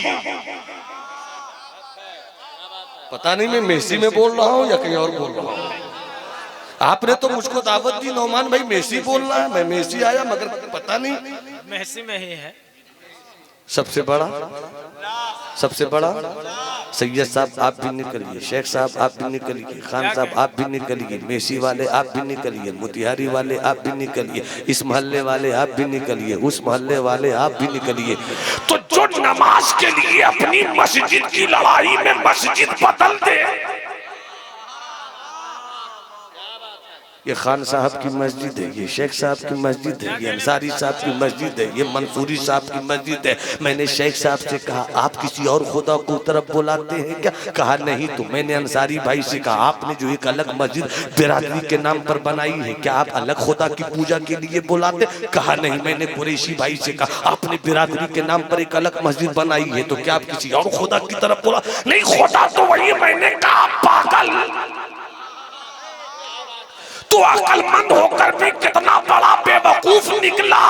Speaker 2: पता नहीं मैं मेसी में बोल रहा हूँ या कहीं और बोल रहा हूँ। आपने तो मुझको दावत दी नौमान भाई मेसी बोलना है, मैं मेसी आया, मगर पता नहीं
Speaker 3: मेसी में ही है।
Speaker 2: सबसे बड़ा, सबसे बड़ा सैयद साहब आप भी निकलिए, शेख साहब आप भी निकलिए, खान साहब आप भी निकलिए, मेसी वाले आप भी निकलिए, मोतिहारी वाले आप भी निकलिए, इस मोहल्ले वाले आप भी निकलिए, उस मोहल्ले वाले आप भी निकलिए। तो जो नमाज के लिए अपनी मस्जिद की लड़ाई में मस्जिद बदल दे, ये खान साहब की मस्जिद है, ये शेख साहब की मस्जिद है, ये अंसारी साहब की मस्जिद है, ये मंसूरी साहब की मस्जिद है। मैंने शेख साहब से कहा आप किसी और खुदा को तरफ बुलाते हैं क्या? कहा नहीं। तो मैंने अंसारी भाई से कहा आपने जो एक अलग मस्जिद बिरादरी के नाम पर बनाई है, क्या आप अलग खुदा की पूजा के लिए बुलाते? कहा नहीं। मैंने कुरैशी भाई से कहा आपने बिरादरी के नाम पर एक अलग मस्जिद बनाई है, तो क्या आप किसी और खुदा की तरफ बुला? नहीं, खुदा तो वही। मैंने कहा पागल, तो अकलमंद होकर भी कितना बड़ा बेवकूफ निकला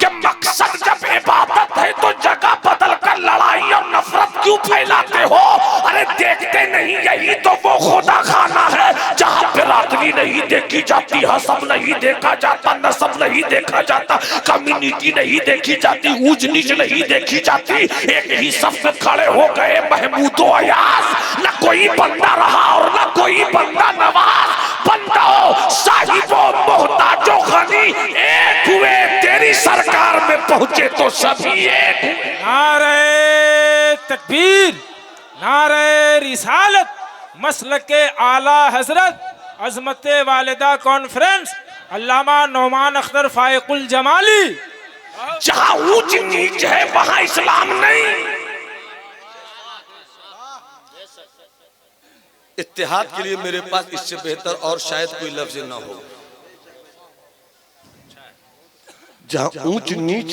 Speaker 2: कि मकसद जब इबादत है तो जगह बदल कर लड़ाई और नफरत क्यों फैलाते हो? अरे देखते नहीं, यही तो वो खुदा खाना है जहाँ बिरादरी नहीं देखी जाती, हसब नहीं देखा जाता, नसब नहीं देखा जाता, कम्युनिटी नहीं देखी जाती, ऊंच नीच नहीं देखी जाती। एक ही सफ में खड़े हो गए महमूदो अयाज, न कोई बंदा रहा और न कोई बंदा नवाज। बंदो साहिबो मोहताजो गनी एक हुए, तेरी सरकार में पहुंचे तो सभी एक हुए।
Speaker 3: नारे तकबीर, नारे रिसालत, मसलके आला हजरत, अजमते वालिदा कॉन्फ्रेंस, अल्लामा नौमान अख्तर फायकुल जमाली।
Speaker 2: जहां ऊंच नीच है वहां इस्लाम नहीं। इत्तेहाद के लिए मेरे पास इससे बेहतर और शायद कोई लफ्ज ना हो। जहां ऊंच नीच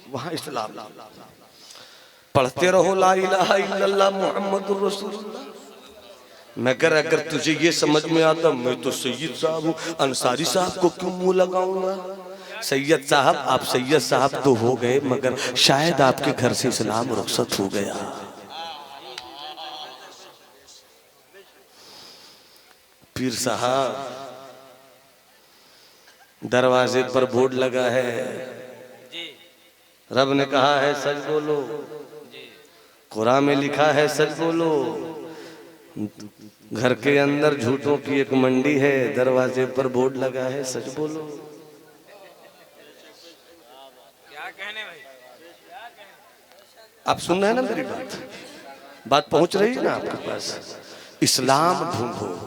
Speaker 2: वहां इस्लाम। पढ़ते रहो ला इलाहा इल्लल्लाह मुहम्मदुर रसूलुल्लाह। मगर अगर तुझे ये समझ में आता मैं तो सैयद साहब हूँ, अंसारी साहब को क्यों मुंह लगाऊंगा? सैयद साहब आप सैयद साहब तो हो गए, मगर शायद आपके घर से इस्लाम रुखसत हो गया। पीर साहब दरवाजे पर बोर्ड लगा है, रब ने कहा है सच बोलो, कुरान में लिखा है सच बोलो। घर के अंदर झूठों की एक मंडी है, दरवाजे पर बोर्ड लगा है सच बोलो।
Speaker 3: क्या कहने भाई?
Speaker 2: आप सुन रहे हैं ना मेरी बात पहुंच रही है ना आपके पास? इस्लाम ढूंढो।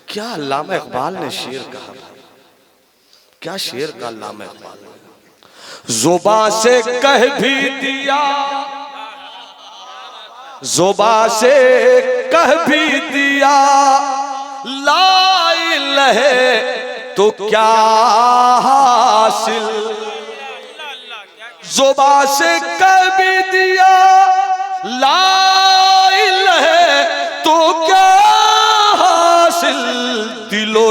Speaker 2: क्या अल्लामा इकबाल ने शेर कहा, क्या शेर का अल्लामा इकबाल ने? ज़ुबां से कह भी दिया, ज़ुबां से कह भी दिया ला इलाहा तो क्या हासिल, जुबा से कह भी दिया ला इलाहा तो क्या हासिल, दिलो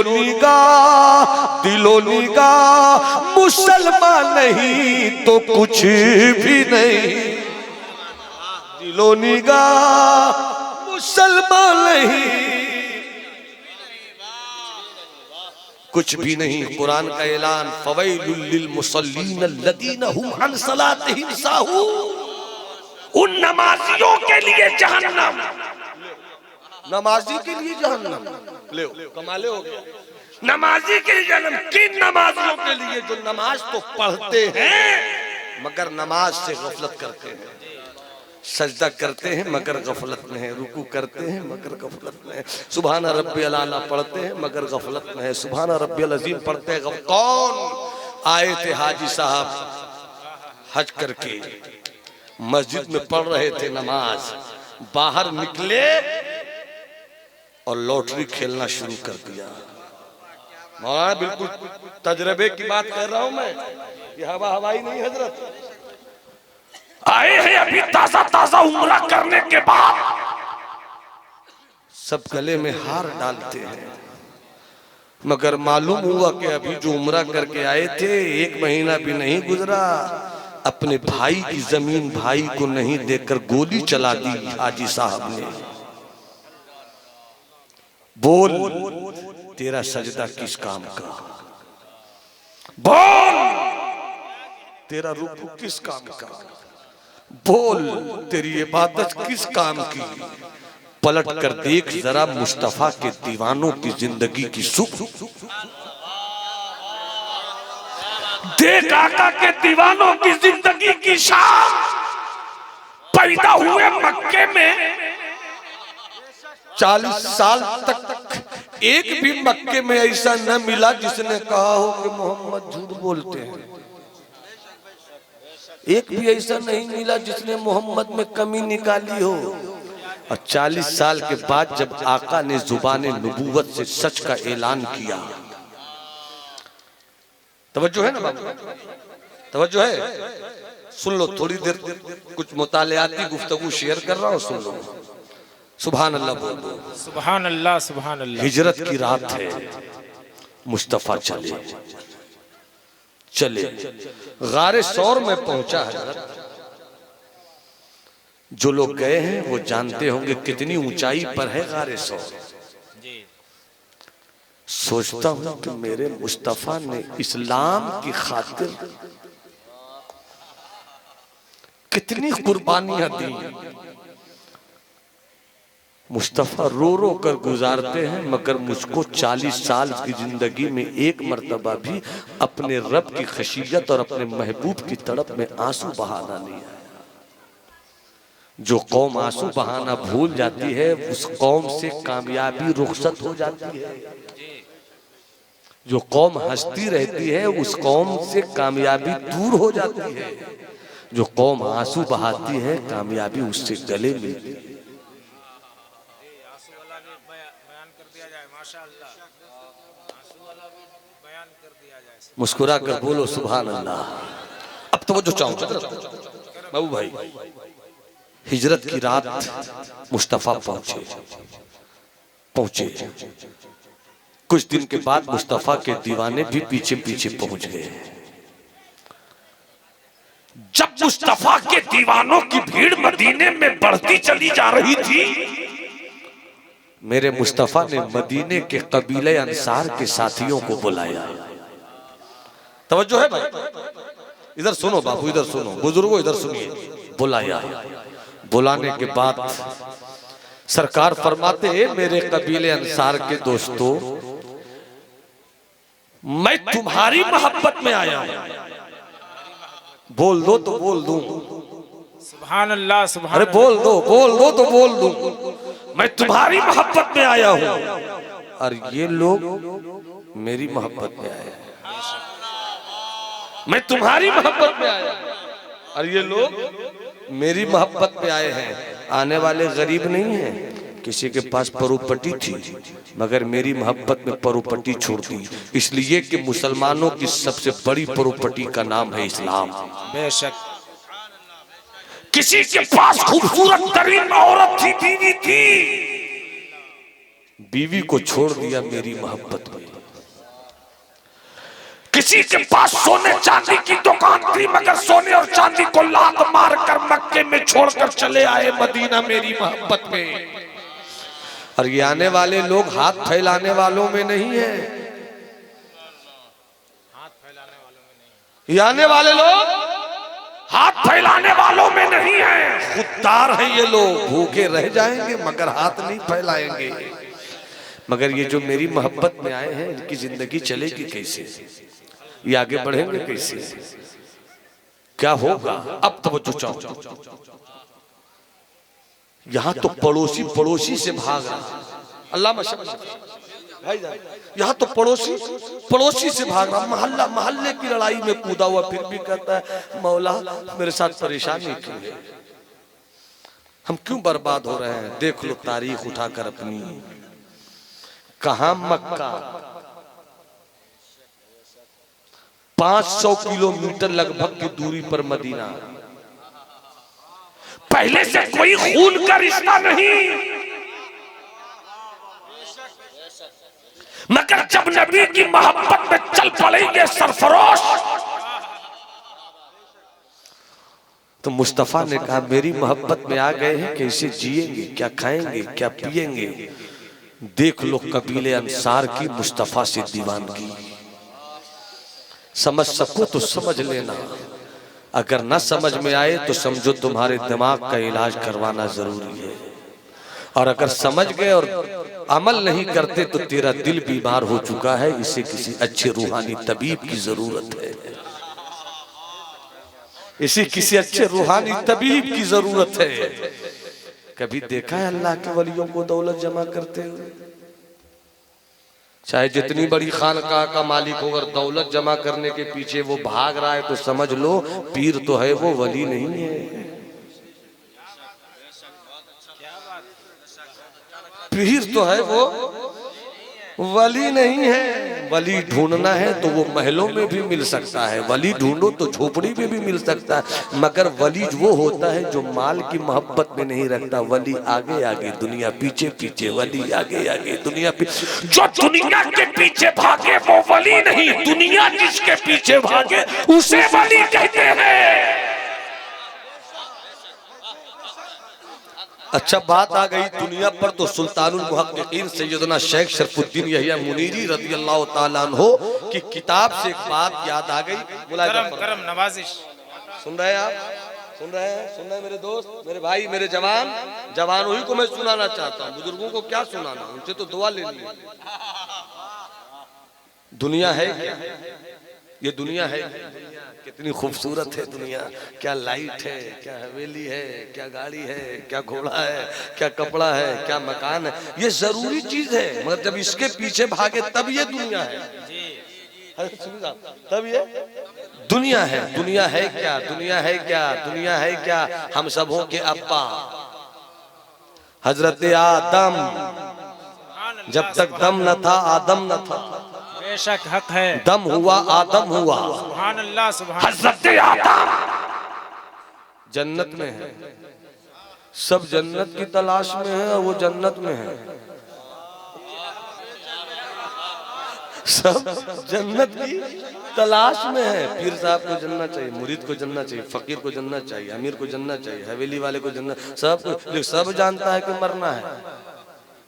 Speaker 2: निगाह मुसलमान नहीं तो कुछ भी नहीं, दिलो निगाह मुसलमान नहीं कुछ भी नहीं। कुरान का ऐलान, फवैलुल लिल मुसल्लीन अल्लज़ीना हुम अन सलातिहिम साहून, उन नमाजियों के लिए जहन्नम, नमाजी के लिए जहन्नम, ले कमाले हो गया, नमाजी के लिए जहन्नम। किन नमाजियों के लिए? जो नमाज तो पढ़ते हैं मगर नमाज से गफलत करते हैं, सजदा करते हैं मगर गफलत में है, रुकू करते हैं मगर गफलत में है, सुभान रब्बियल आला पढ़ते हैं मगर गफलत में है, सुभान रब्बियल अजीम पढ़ते हैं। कौन आए थे हाजी साहब हज करके, मस्जिद में पढ़ रहे थे नमाज, बाहर निकले और लॉटरी खेलना शुरू कर दिया। मौलाना बिल्कुल तजर्बे की बात कर रहा हूं मैं, ये हवा हवाई नहीं हजरत। आए हैं अभी ताजा ताजा उम्रा करने के बाद, सब गले में हार डालते हैं, मगर मालूम हुआ कि अभी जो उम्रा करके आए थे 1 महीना भी नहीं गुजरा, अपने भाई की जमीन भाई को नहीं देकर गोली चला दी हाजी साहब ने। बोल तेरा सजदा किस काम का, बोल तेरा रुकू किस काम का, बोल तेरी इबादत किस काम की। पलट कर देख जरा मुस्तफा के दीवानों की जिंदगी की सुख, देख आका के दीवानों की जिंदगी की शान। पैदा हुए मक्के में 40 साल तक एक भी मक्के में ऐसा न मिला जिसने कहा हो कि मोहम्मद झूठ बोलते हैं, एक भी ऐसा नहीं मिला जिसने मोहम्मद में कमी निकाली हो। और 40 साल के बाद जब आका ने जुबाने नबूवत से सच का ऐलान किया, तवज्जो है ना बाबू, तवज्जो है, सुन लो, थोड़ी देर कुछ मुतालियाती गुफ्तगू शेयर कर रहा हूं, सुन लो। सुभान अल्लाह बोल दो,
Speaker 3: सुभान अल्लाह, सुभान अल्लाह।
Speaker 2: हिजरत की रात है, मुस्तफा चले गारे सौर में पहुंचा है। जो लोग गए हैं वो जानते होंगे कितनी ऊंचाई पर है गारे सौर। सोचता हूं कि मेरे मुस्तफा ने इस्लाम की खातिर कितनी कुर्बानियां दी। मुस्तफा रो रो कर गुजारते हैं, मगर मुझको 40 साल की जिंदगी में एक मर्तबा भी अपने रब की खशियत और अपने महबूब की तड़प में आंसू बहाना नहीं आया। जो कौम आंसू बहाना भूल जाती है उस कौम से कामयाबी रुखसत हो जाती है। जो कौम हंसती रहती है उस कौम से कामयाबी दूर हो जाती है। जो कौम आंसू बहाती है कामयाबी उससे गले मिलती है। मुस्कुरा कर बोलो सुभान अल्लाह। अब तो वो जो चाहूंगा बाबू भाई, हिजरत की रात मुस्तफा पहुंचे। कुछ दिन के बाद मुस्तफा के दीवाने भी पीछे पीछे पहुंच गए। जब मुस्तफा के दीवानों की भीड़ मदीने में बढ़ती चली जा रही थी, मेरे मुस्तफा ने मदीने के कबीले अंसार के साथियों को बुलाया। तवज्जो है भाई, इधर सुनो बाबू, इधर सुनो बुजुर्गों, इधर सुनिए। बुलाया, बुलाने के बाद सरकार फरमाते हैं, मेरे कबीले अंसार के दोस्तों, मैं तुम्हारी मोहब्बत में आया हूं। बोल दो तो बोल दूं।
Speaker 3: सुभान अल्लाह, सुभान।
Speaker 2: अरे बोल दो तो बोल दूं। मैं तुम्हारी मोहब्बत में आया हूं और ये लोग मेरी मोहब्बत में आए हैं। मैं तुम्हारी मोहब्बत में आया और ये लोग मेरी मोहब्बत में आए हैं। आने वाले गरीब नहीं हैं किसी के पास परोपटी थी मगर मेरी मोहब्बत में परोपटी छोड़ दी, इसलिए कि मुसलमानों की सबसे बड़ी परोपटी का नाम है इस्लाम।
Speaker 3: बेशक।
Speaker 2: किसी के पास खूबसूरत तरीन औरत थी, बीवी थी, बीवी को छोड़ दिया मेरी मोहब्बत में। किसी के पास सोने चांदी की दुकान थी मगर सोने और चांदी को लात मार कर मक्के में छोड़कर चले आए मदीना मेरी मोहब्बत में। और ये आने वाले लोग हाथ फैलाने वालों में नहीं है, ये आने वाले लोग हाथ फैलाने वालों में नहीं है, खुददार है ये लोग। भूखे रह जाएंगे मगर हाथ नहीं फैलाएंगे। मगर ये जो मेरी मोहब्बत में आए हैं इनकी जिंदगी चलेगी कैसे, ये आगे बढ़ेंगे कैसे, क्या होगा? अब तवज्जो चाहो, यहां तो पड़ोसी पड़ोसी से भाग रहा, अल्लाह भाई, यहाँ तो पड़ोसी पड़ोसी से भाग रहा, मोहल्ला मोहल्ले की लड़ाई में कूदा हुआ फिर भी कहता है मौला मेरे साथ परेशानी क्यों है, हम क्यों बर्बाद हो रहे हैं। देख लो तारीख उठाकर अपनी, कहां मक्का 500 किलोमीटर लगभग की दूरी पर मदीना, पहले से कोई खून का रिश्ता नहीं, मगर जब नबी की मोहब्बत में चल पड़ेंगे सरफरोश, तो मुस्तफा ने कहा मेरी मोहब्बत में आ गए हैं, कैसे जिएंगे, क्या खाएंगे, क्या पिएंगे। देख लो कबीले अंसार की मुस्तफा से दीवानगी, समझ सको तो समझ लेना, अगर ना समझ में आए तो समझो तुम्हारे दिमाग का इलाज करवाना जरूरी है, और अगर समझ गए और अमल नहीं करते तो तेरा दिल बीमार हो चुका है, इसे किसी अच्छे रूहानी तबीब की जरूरत है, इसे किसी अच्छे रूहानी तबीब की जरूरत है। कभी देखा है अल्लाह के वलियों को दौलत जमा करते हुए? चाहे जितनी बड़ी खानकाह का मालिक हो, अगर दौलत जमा करने के पीछे वो भाग रहा है तो समझ लो पीर तो है, वो वली नहीं है। पीर तो है, वो वली नहीं है। वली ढूंढना है तो वो महलों में भी मिल सकता है, वली ढूंढो तो झोपड़ी में भी मिल सकता है, मगर वली वो होता है जो माल की मोहब्बत में नहीं रखता। वली आगे आगे दुनिया पीछे पीछे, वली आगे आगे दुनिया पीछे। जो दुनिया के पीछे भागे वो वली नहीं, दुनिया जिसके पीछे भागे उसे वली कहते हैं। अच्छा बात आ गई दुनिया पर तो सुल्तानुल मुहक्किकीन सैयदना शेख शरफुद्दीन यहिया मुनीरी रज़ियल्लाहु ताला अन्हु की किताब से एक बात याद आ गई।
Speaker 3: करम नवाजिश
Speaker 2: सुन रहे हैं आप, सुन रहे हैं, सुन रहे हैं मेरे दोस्त, मेरे भाई, मेरे जवान, जवानों ही को मैं सुनाना चाहता हूँ, बुजुर्गों को क्या सुनाना, उनसे तो दुआ लेनी है। दुनिया है क्या, ये दुनिया है, कितनी खूबसूरत है दुनिया, क्या लाइट है, क्या हवेली है, क्या गाड़ी है, क्या घोड़ा है, क्या कपड़ा है, क्या मकान है, ये जरूरी चीज है, मगर जब इसके पीछे भागे तब ये दुनिया है, तब ये दुनिया है। दुनिया है क्या, दुनिया है क्या, दुनिया है क्या? हम सबों के अब्बा हजरत आदम, जब तक दम न था आदम न था,
Speaker 3: बेशक हक है,
Speaker 2: दम हुआ आदम हुआ।
Speaker 3: सुभान अल्लाह, सुभान
Speaker 2: हज़रत आदम जन्नत में है, सब जन्नत की तलाश में है और वो जन्नत में है, सब जन्नत की तलाश में है। पीर साहब को जन्ना चाहिए, मुरीद को जन्ना चाहिए, फकीर को जन्ना चाहिए, अमीर को जन्ना चाहिए, हवेली वाले को जन्ना, सब जानता है कि मरना है,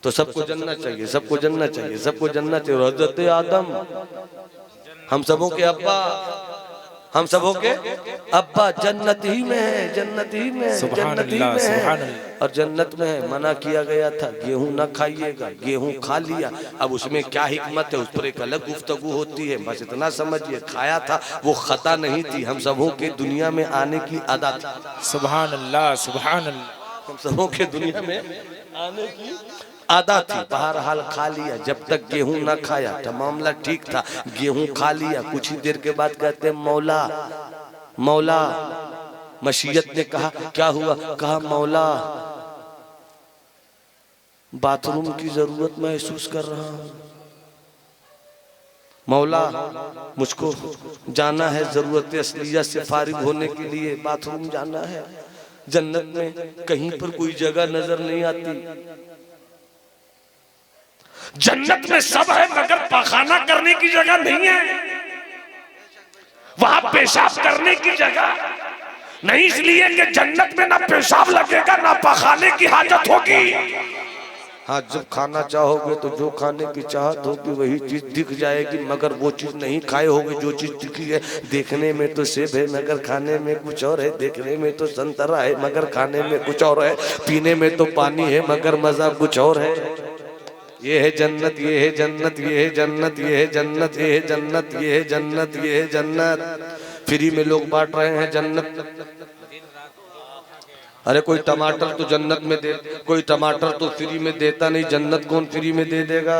Speaker 2: तो सबको जन्ना चाहिए, सबको जन्ना चाहिए, सबको जन्ना चाहिए। हज़रत आदम हम सबों के अब्बा, हम सबों के अब्बा जन्नत ही में है, जन्नत ही में है, जन्नत ही में है। और जन्नत में है, मना किया गया था गेहूं ना खाइएगा, गेहूं खा लिया। अब उसमें क्या हिकमत है, उस पर एक अलग गुफ्तगू होती है, बस इतना समझिए, खाया था वो खता नहीं थी, हम सबों के दुनिया में आने की अदा थी।
Speaker 3: सुभान अल्लाह, सुभान अल्लाह।
Speaker 2: हम सबों के दुनिया में आने की आदा थी। बहरहाल खा लिया, जब तक गेहूं ना खाया तो मामला ठीक था, गेहूं खा लिया। कुछ ही देर के बाद कहते हैं मौला मौला, मशीयत ने कहा क्या हुआ, कहा मौला बाथरूम की जरूरत महसूस कर रहा हूं। मौला मुझको जाना है जरूरत असलिया से फारिग होने के लिए, बाथरूम जाना है। जन्नत में कहीं पर कोई जगह नजर नहीं आती। जन्नत में सब है मगर पाखाना करने की जगह नहीं है, वहां पेशाब करने की जगह नहीं, इसलिए कि जन्नत में ना पेशाब लगेगा ना पाखाने की हाजत होगी। हाँ, जब खाना चाहोगे तो जो खाने की चाहत होगी वही चीज दिख जाएगी, मगर वो चीज नहीं खाए होगे जो चीज दिखी है। देखने में तो सेब है मगर खाने में कुछ और है, देखने में तो संतरा है मगर खाने में कुछ और है, पीने में तो पानी है मगर मजा कुछ और है। ये है जन्नत, ये है जन्नत, ये है जन्नत, ये है जन्नत, ये है जन्नत, ये है जन्नत, ये है जन्नत। फ्री में लोग बांट रहे हैं जन्नत। अरे कोई टमाटर तो जन्नत में दे, कोई टमाटर तो फ्री में देता नहीं, जन्नत कौन फ्री में दे देगा।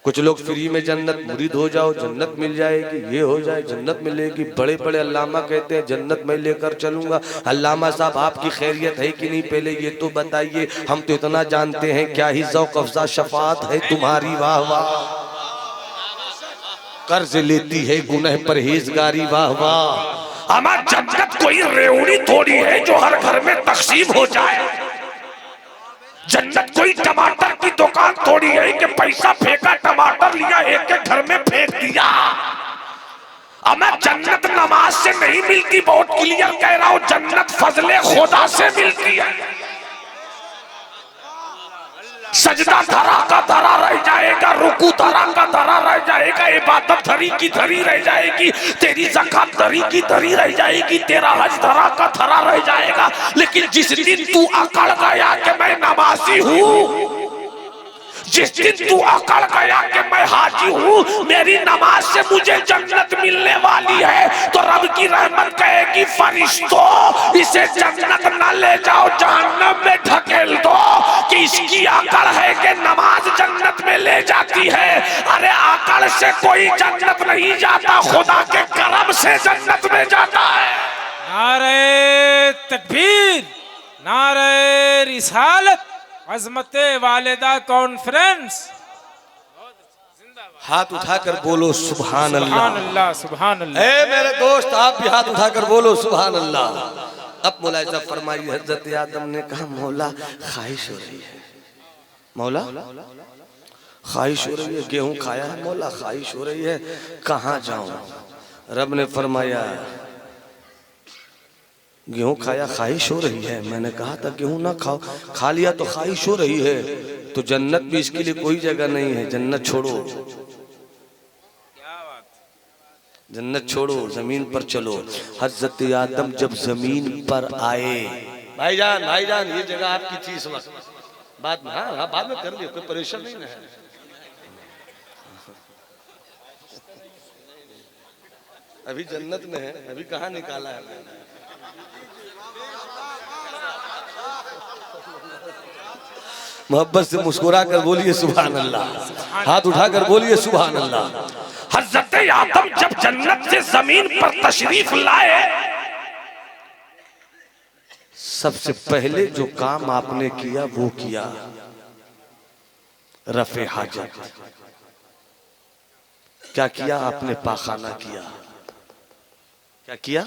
Speaker 2: कुछ लोग फ्री में जन्नत, मुरीद हो जाओ जन्नत मिल जाएगी, ये हो जाए जन्नत मिलेगी। बड़े बड़े अल्लामा कहते हैं जन्नत मैं लेकर चलूंगा। अल्लामा साहब आपकी खैरियत है कि नहीं पहले ये तो बताइए। हम तो इतना जानते हैं, क्या ही ज़ौक़ अफ़ज़ा शफ़ाअत है तुम्हारी, वाह वाह। कर्ज लेती है गुनह परहेज़गारी, वाह वाह। हमारी जन्नत कोई रेवड़ी थोड़ी है जो हर घर में तकसीम हो जाए। जन्नत कोई टमाटर की दुकान थोड़ी है कि पैसा फेंका, टमाटर लिया, एक एक घर में फेंक दिया। हमें जन्नत नमाज से नहीं मिलती, बहुत क्लियर कह रहा हूं, जन्नत फजले खुदा से मिलती है। सजदा धरा का धरा रह जाएगा, रुकू धरा का धरा रह जाएगा, इबादत धरी की धरी रह जाएगी, तेरी ज़कात धरी की धरी रह जाएगी, तेरा हज धरा का धरा रह जाएगा। लेकिन जिस दिन तू अकड़ गया कि मैं नमाजी हूँ, जिस दिन तू अकड़ गया कि मैं हाजी हूँ, मेरी नमाज से मुझे जन्नत मिलने वाली है, तो रब की रहमत कहेगी फरिश्तों इसे जन्नत न ले जाओ, जहन्नम में ढकेल दो, कि इसकी अकड़ है कि नमाज जन्नत में ले जाती है। अरे अकड़ से कोई जन्नत नहीं जाता, खुदा के करम से जन्नत में जाता है।
Speaker 3: नारे तकबीर, नारे रिसालत, अज़मते वालिदा कॉन्फ्रेंस।
Speaker 2: हाथ उठाकर बोलो सुभान अल्लाह,
Speaker 3: सुभान अल्लाह, सुभान अल्लाह।
Speaker 2: ए मेरे दोस्त आप भी हाथ उठाकर बोलो सुभान अल्लाह। अब मुलाहिज़ा फरमाइए, हज़रत आदम ने कहा मौला ख्वाहिश हो रही है, मौला ख्वाहिश हो रही है, गेहूं खाया है मौला, ख्वाहिश हो रही है, कहाँ जाऊं। रब ने फरमाया गेहूं खाया ख्वाहिश हो रही है, मैंने कहा था गेहूं ना खाओ, खा लिया तो ख्वाहिश हो रही है, तो जन्नत भी इसके लिए कोई जगह नहीं है, जन्नत छोड़ो, जन्नत छोड़ो, जमीन पर चलो। हज़रत आदम जब जमीन पर आए, भाईजान भाईजान ये जगह आपकी थी इस वक्त, बाद में हाँ बाद में कर लियो, कोई परेशान नहीं है। अभी जन्नत में है, अभी कहाँ निकाला है। मोहब्बत से मुस्कुरा कर बोलिए सुभान अल्लाह, हाथ उठाकर बोलिए सुभान अल्लाह। हज़रत आदम जब जन्नत से जमीन पर तशरीफ लाए, सबसे पहले जो काम आपने किया वो किया रफ़े हाजत। क्या किया आपने? पाखाना किया। क्या किया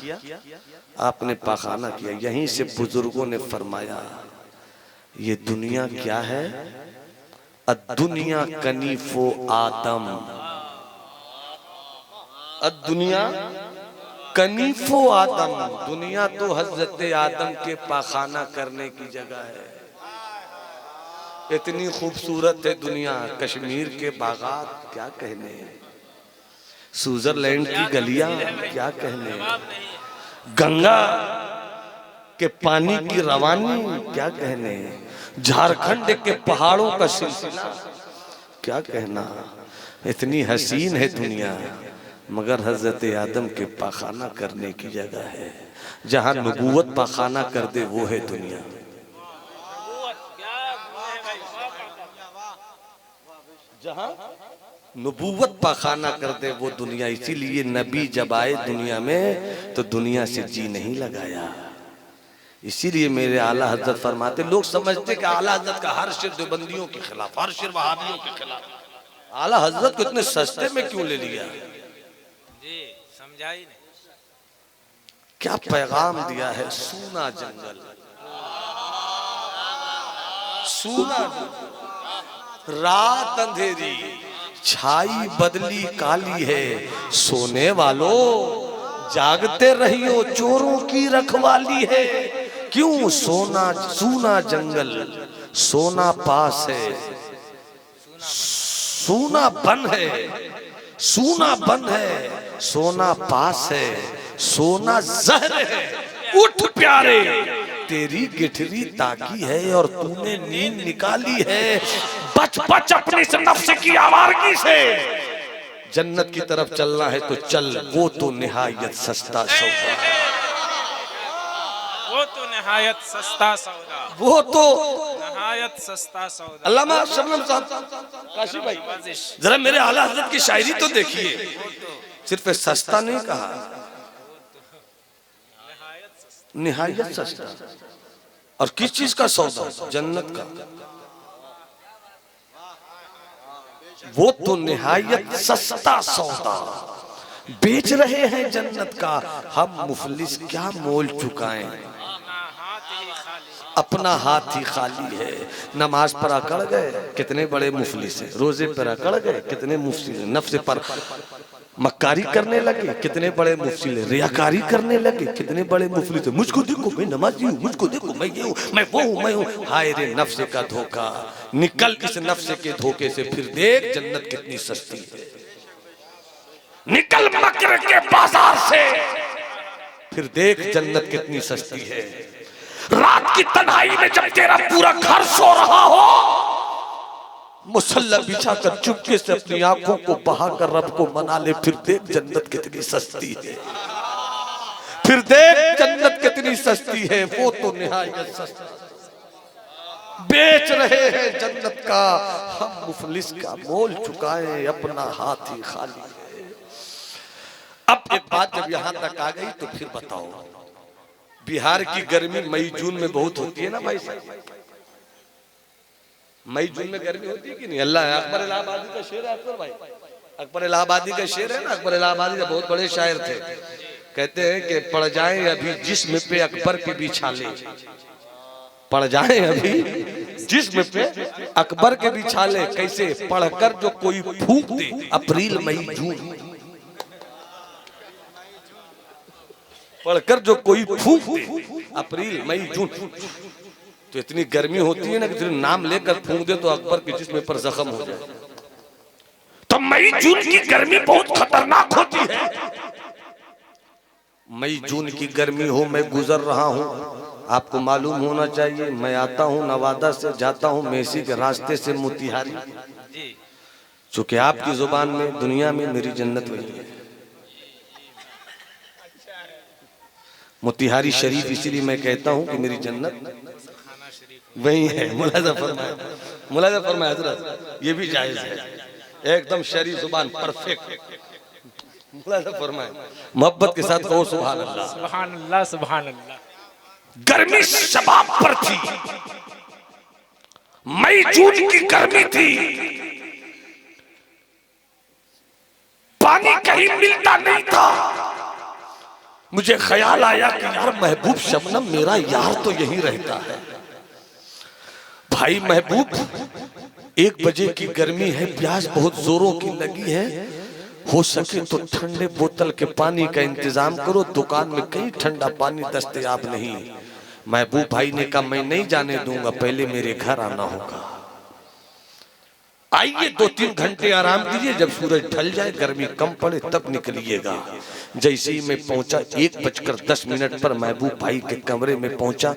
Speaker 2: आपने? पाखाना किया। यहीं से बुजुर्गों ने फरमाया ये दुनिया क्या है, अद्दुनिया कनीफो आदम, अद्दुनिया कनीफो आदम, दुनिया तो हज़रत आदम के पाखाना करने की जगह है। इतनी खूबसूरत है दुनिया, कश्मीर के बागात क्या कहने, स्विट्जरलैंड की गलियां क्या कहने, गंगा के पानी की रवानी क्या कहने, झारखंड के पहाड़ों का सिलसिला क्या कहना। इतनी हसीन है दुनिया, मगर हज़रत आदम के पाखाना करने की जगह है। जहां नबूवत पाखाना कर दे वो है दुनिया। जहां नबूवत पाखाना कर दे वो दुनिया। इसीलिए नबी जब आए दुनिया में तो दुनिया से जी नहीं लगाया, इसीलिए मेरे आला हजरत फरमाते, लोग समझते कि आला हजरत का हर शेर देवबंदियों के खिलाफ, हर शेर वहाबियों के खिलाफ। आला हजरत को इतने सस्ते में क्यों ले लिया?
Speaker 3: जी समझा ही नहीं।
Speaker 2: क्या पैगाम दिया है? सूना जंगल, सूना रात अंधेरी, छाई बदली काली है, सोने वालों जागते रहियो, चोरों की रखवाली है। क्यों? सोना सूना जंगल, सोना पास है, सूना बन है, सूना बन है, सोना पास है, सोना जहर है। उठ प्यारे, तेरी गिठरी ताकी है और तूने नींद निकाली है। बच बच अपनी इस नफ्स की आवारगी से, जन्नत की तरफ चलना है तो चल, वो तो निहायत सस्ता सौदा,
Speaker 3: वो तो निहायत सस्ता सौदा,
Speaker 2: वो तो
Speaker 3: निहायत सस्ता सौदा।
Speaker 2: अल्लामा शबनम साहब, काशी भाई, जरा मेरे आला हजरत की शायरी तो देखिए, सिर्फ सस्ता नहीं कहा, निहायत सस्ता। और किस चीज का सौदा? जन्नत का। वो तो निहायत सस्ता सौदा बेच रहे हैं जन्नत का, हम मुफलिस क्या मोल चुकाएं, अपना हाथ ही खाली है। नमाज पर अकड़ गए, कितने बड़े मुफलिस हैं, रोजे पर अकड़ गए, कितने मुफलिस, नफ्स पर मक्कारी करने लगे, कितने बड़े मुफलिस, रियाकारी करने लगे, कितने बड़े मुफलिस। मुझको देखो मैं नमाजी हूँ, मुझको देखो मैं ये हूँ, मैं वो हूँ, मैं हूँ। हाय रे नफ्स का धोखा, निकल इस नफ्स के धोखे से, फिर देख जन्नत कितनी सस्ती है। निकल मकर के बाजार से, फिर देख जन्नत कितनी सस्ती है। रात की तन्हाई में जब तेरा पूरा घर सो रहा हो, मुसल्ला बिछा कर चुपके से अपनी आंखों को बहा कर रब को मना ले, फिर देख जन्नत कितनी सस्ती है, फिर देख जन्नत कितनी सस्ती है। वो तो निहायत सस्ता बेच रहे हैं जन्नत का, हम मुफलिस का मोल चुकाएं, अपना हाथ ही खाली है। अब एक बात जब यहां तक आ गई तो फिर बताओ, बिहार की गर्मी मई जून में बहुत होती है ना भाई साहब? मई जून में गर्मी होती है कि नहीं? अल्लाह, अकबर इलाहाबादी का शेर है अकबर भाई, अकबर इलाहाबादी का शेर है ना। अकबर इलाहाबादी का बहुत बड़े शायर थे, कहते हैं कि पड़ जाए अभी जिस्म पे अकबर के भी छाले, पड़ जाए अभी जिस्म पे अकबर के भी छाले, कैसे? पढ़कर जो कोई फूंक दे अप्रैल मई जून, पढ़कर जो कोई फूंक दे अप्रैल मई जून। तो इतनी गर्मी होती है ना कि नाम लेकर फूंक दे तो अकबर के जिस्म पर जख्म हो जाए। तो मई जून की गर्मी बहुत खतरनाक होती है। मई जून की गर्मी हो, मैं गुजर रहा हूँ, आपको मालूम होना चाहिए, मैं आता हूँ नवादा से, जाता हूँ मेसी के रास्ते से मोतिहारी, चूंकि आपकी जुबान में दुनिया में मेरी जन्नत वही है, मोतिहारी शरीफ, इसीलिए मैं कहता हूँ कि मेरी जन्नत वही है। मुलाजा फरमाए, मुलाजा फरमाए हजरत, ये भी जायज है, एकदम शरीफ जुबान परफेक्ट। मुलाजा फरमाए, मोहब्बत के साथ कहो सुभान अल्लाह,
Speaker 3: सुभान अल्लाह, सुभान अल्लाह।
Speaker 2: गर्मी शबाब पर थी, मई जून की गर्मी थी, पानी कहीं मिलता नहीं था। मुझे ख्याल आया कि यार महबूब शबनम मेरा यार तो यही रहता है। भाई महबूब, 1 बजे की गर्मी है, प्यास बहुत जोरों की लगी है, हो सके तो ठंडे बोतल के पानी का इंतजाम करो, दुकान में कहीं ठंडा पानी दस्तयाब नहीं। महबूब भाई ने कहा मैं नहीं जाने दूंगा, पहले मेरे घर आना होगा। आइए 2-3 घंटे आराम कीजिए, जब सूरज ढल जाए, गर्मी कम पड़े तब निकलिएगा। जैसे ही मैं पहुंचा, 1:10 पर महबूब भाई के कमरे में पहुंचा,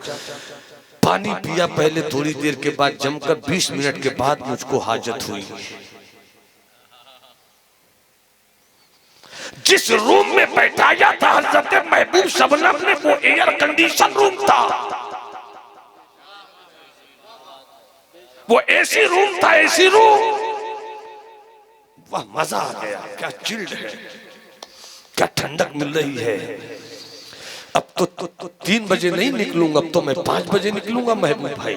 Speaker 2: पानी पिया पहले, थोड़ी देर के बाद जमकर 20 मिनट के बाद मुझको हाजत हुई। जिस रूम में बैठाया था हजरत महबूब शबनम ने, वो एयर कंडीशन रूम था, वो एसी रूम था, एसी रूम। वाह मजा आ गया, क्या चिल्ड है, क्या ठंडक मिल रही है। अब तो 3 बजे नहीं निकलूंगा, अब तो मैं 5 बजे निकलूंगा महबूब भाई।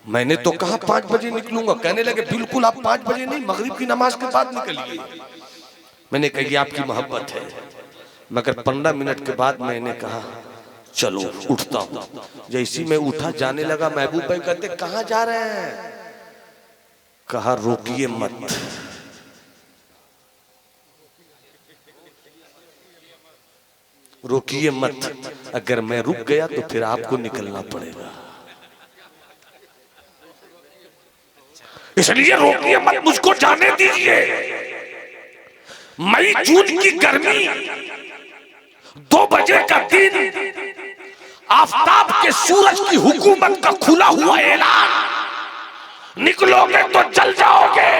Speaker 2: मैंने तो कहा 5 बजे निकलूंगा, कहने लगे बिल्कुल आप 5 बजे नहीं, मगरिब की नमाज के बाद निकलिए। मैंने कहा ये आपकी मोहब्बत है, मगर 15 मिनट के बाद मैंने कहा चलो उठता हूं। जैसी मैं उठा जाने लगा, महबूब भाई कहते कहां जा रहे हैं? कहा रोकिए मत, रोकिए मत, अगर मैं रुक गया तो फिर आपको निकलना पड़ेगा, इसलिए रोकिए मत, मुझको जाने दीजिए। मई जून की गर्मी, 2 बजे का दिन, आफताब के सूरज की हुकूमत का खुला हुआ ऐलान, निकलोगे तो जल जाओगे,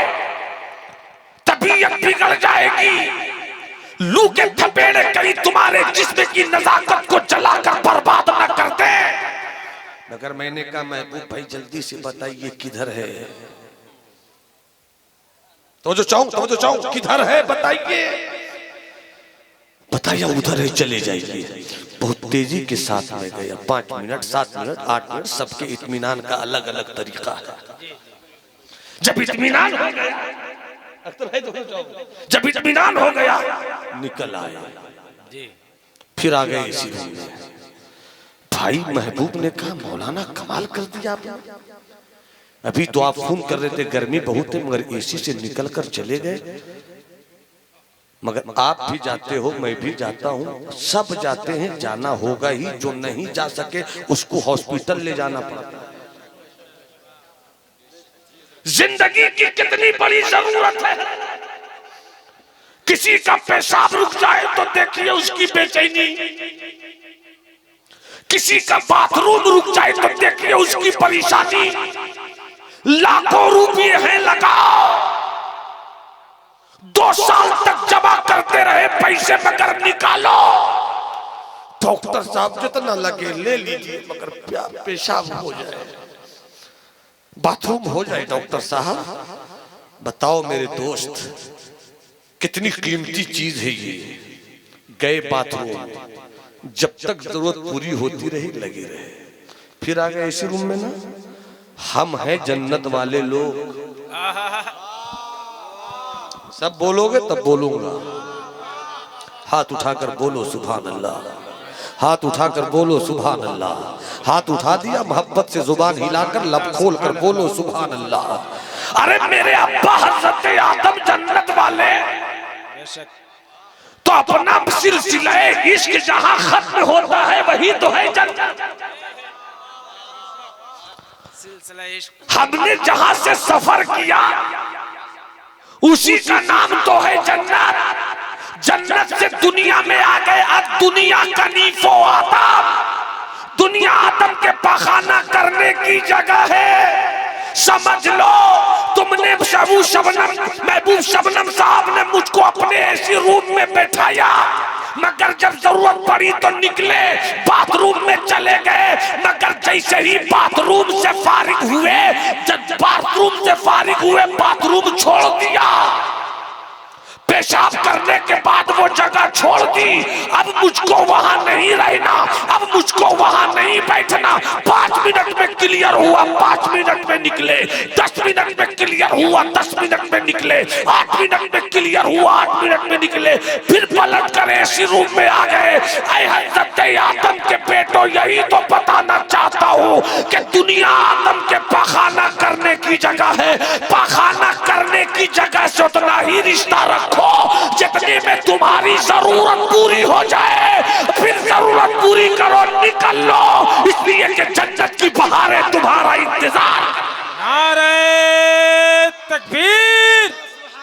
Speaker 2: तबीयत बिगड़ जाएगी, लू के थपेड़े कहीं तुम्हारे जिस्म की नजाकत को जलाकर बर्बाद न कर दे। मगर मैंने कहा महबूब भाई जल्दी से बताइए किधर है, तो जो चाहूं किधर है बताइए। बताया उधर है, चले जाइए। बहुत तेजी के साथ में गया, 5 मिनट 7 मिनट 8 मिनट, सबके इत्मीनान का अलग अलग तरीका है। जब इत्मीनान हो गया, जब इत्मीनान हो गया निकल आए, फिर आ गए इसी रूम में। भाई महबूब ने कहा मौलाना कमाल कर दिया आपने, अभी तो आप फोन कर रहे थे गर्मी बहुत है, मगर एसी से निकल कर चले गए। मगर आप भी जाते हो, मैं भी जाता हूं, सब जाते हैं, जाना होगा ही। जो नहीं जा सके उसको हॉस्पिटल ले जाना पड़ता है। जिंदगी की कितनी बड़ी जरूरत है। किसी का पेशाब रुक जाए तो देखिए उसकी बेचैनी, किसी का बाथरूम रुक जाए तो देखिए उसकी परेशानी। लाखों रुपये हैं लगाओ, 2 साल तक जमा करते रहे पैसे, मगर निकालो। डॉक्टर साहब जितना लगे ले लीजिए, मगर पेशाब हो जाए, बाथरूम हो जाए। डॉक्टर साहब बताओ मेरे दोस्त, कितनी कीमती चीज है ये। गए बाथरूम, जब तक जरूरत पूरी होती रही लगी रहे, फिर आ गए इसी रूम में ना। हम हैं जन्नत वाले लोग, सब बोलोगे तब बोलूंगा। हाथ उठाकर बोलो सुभान अल्लाह, हाथ उठाकर बोलो सुभान अल्लाह। हाथ उठा दिया, मोहब्बत से जुबान हिलाकर लब खोल कर बोलो सुभान अल्लाह। अरे मेरे अब्बा हज़रत आदम जन्नत वाले, तो अपना सिलसिला इश्क जहां खत्म होता है वही तो है जन्नत। हमने जहां से सफर किया उसी का नाम तो है जन्नत। जन्नत से दुनिया में आ गए, अब दुनिया कनीफो आदम, दुनिया आदम के पखाना करने की जगह है। समझ लो तुमने महबूब शबनम साहब ने मुझको अपने ऐसी रूम में बैठाया, मगर जब जरूरत पड़ी तो निकले, बाथरूम में चले गए। मगर जैसे ही बाथरूम से फारिग हुए, जब बाथरूम से फारिग हुए बाथरूम छोड़ दिया, पेशाब करने के बाद वो जगह छोड़ दी। अब मुझको वहां नहीं रहना, अब मुझको वहां नहीं बैठना। 5 मिनट में क्लियर हुआ, 5 मिनट में निकले। 10 मिनट में क्लियर हुआ, 10 मिनट में निकले। 8 मिनट में क्लियर हुआ, 8 मिनट में निकले। फिर पलट कर ऐसी रूम में आ गए। हज़रत आदम के बेटो, यही तो बताना चाहता हूँ कि दुनिया आदम के पखाना करने की जगह है। पखाना करने की जगह से उतना ही रिश्ता रखो जितने में तुम्हारी जरूरत पूरी हो जाए, फिर जरूरत पूरी करो, निकल लो, इसलिए कि जन्नत की बहारें तुम्हारा इंतजार।
Speaker 3: नारे तकबीर,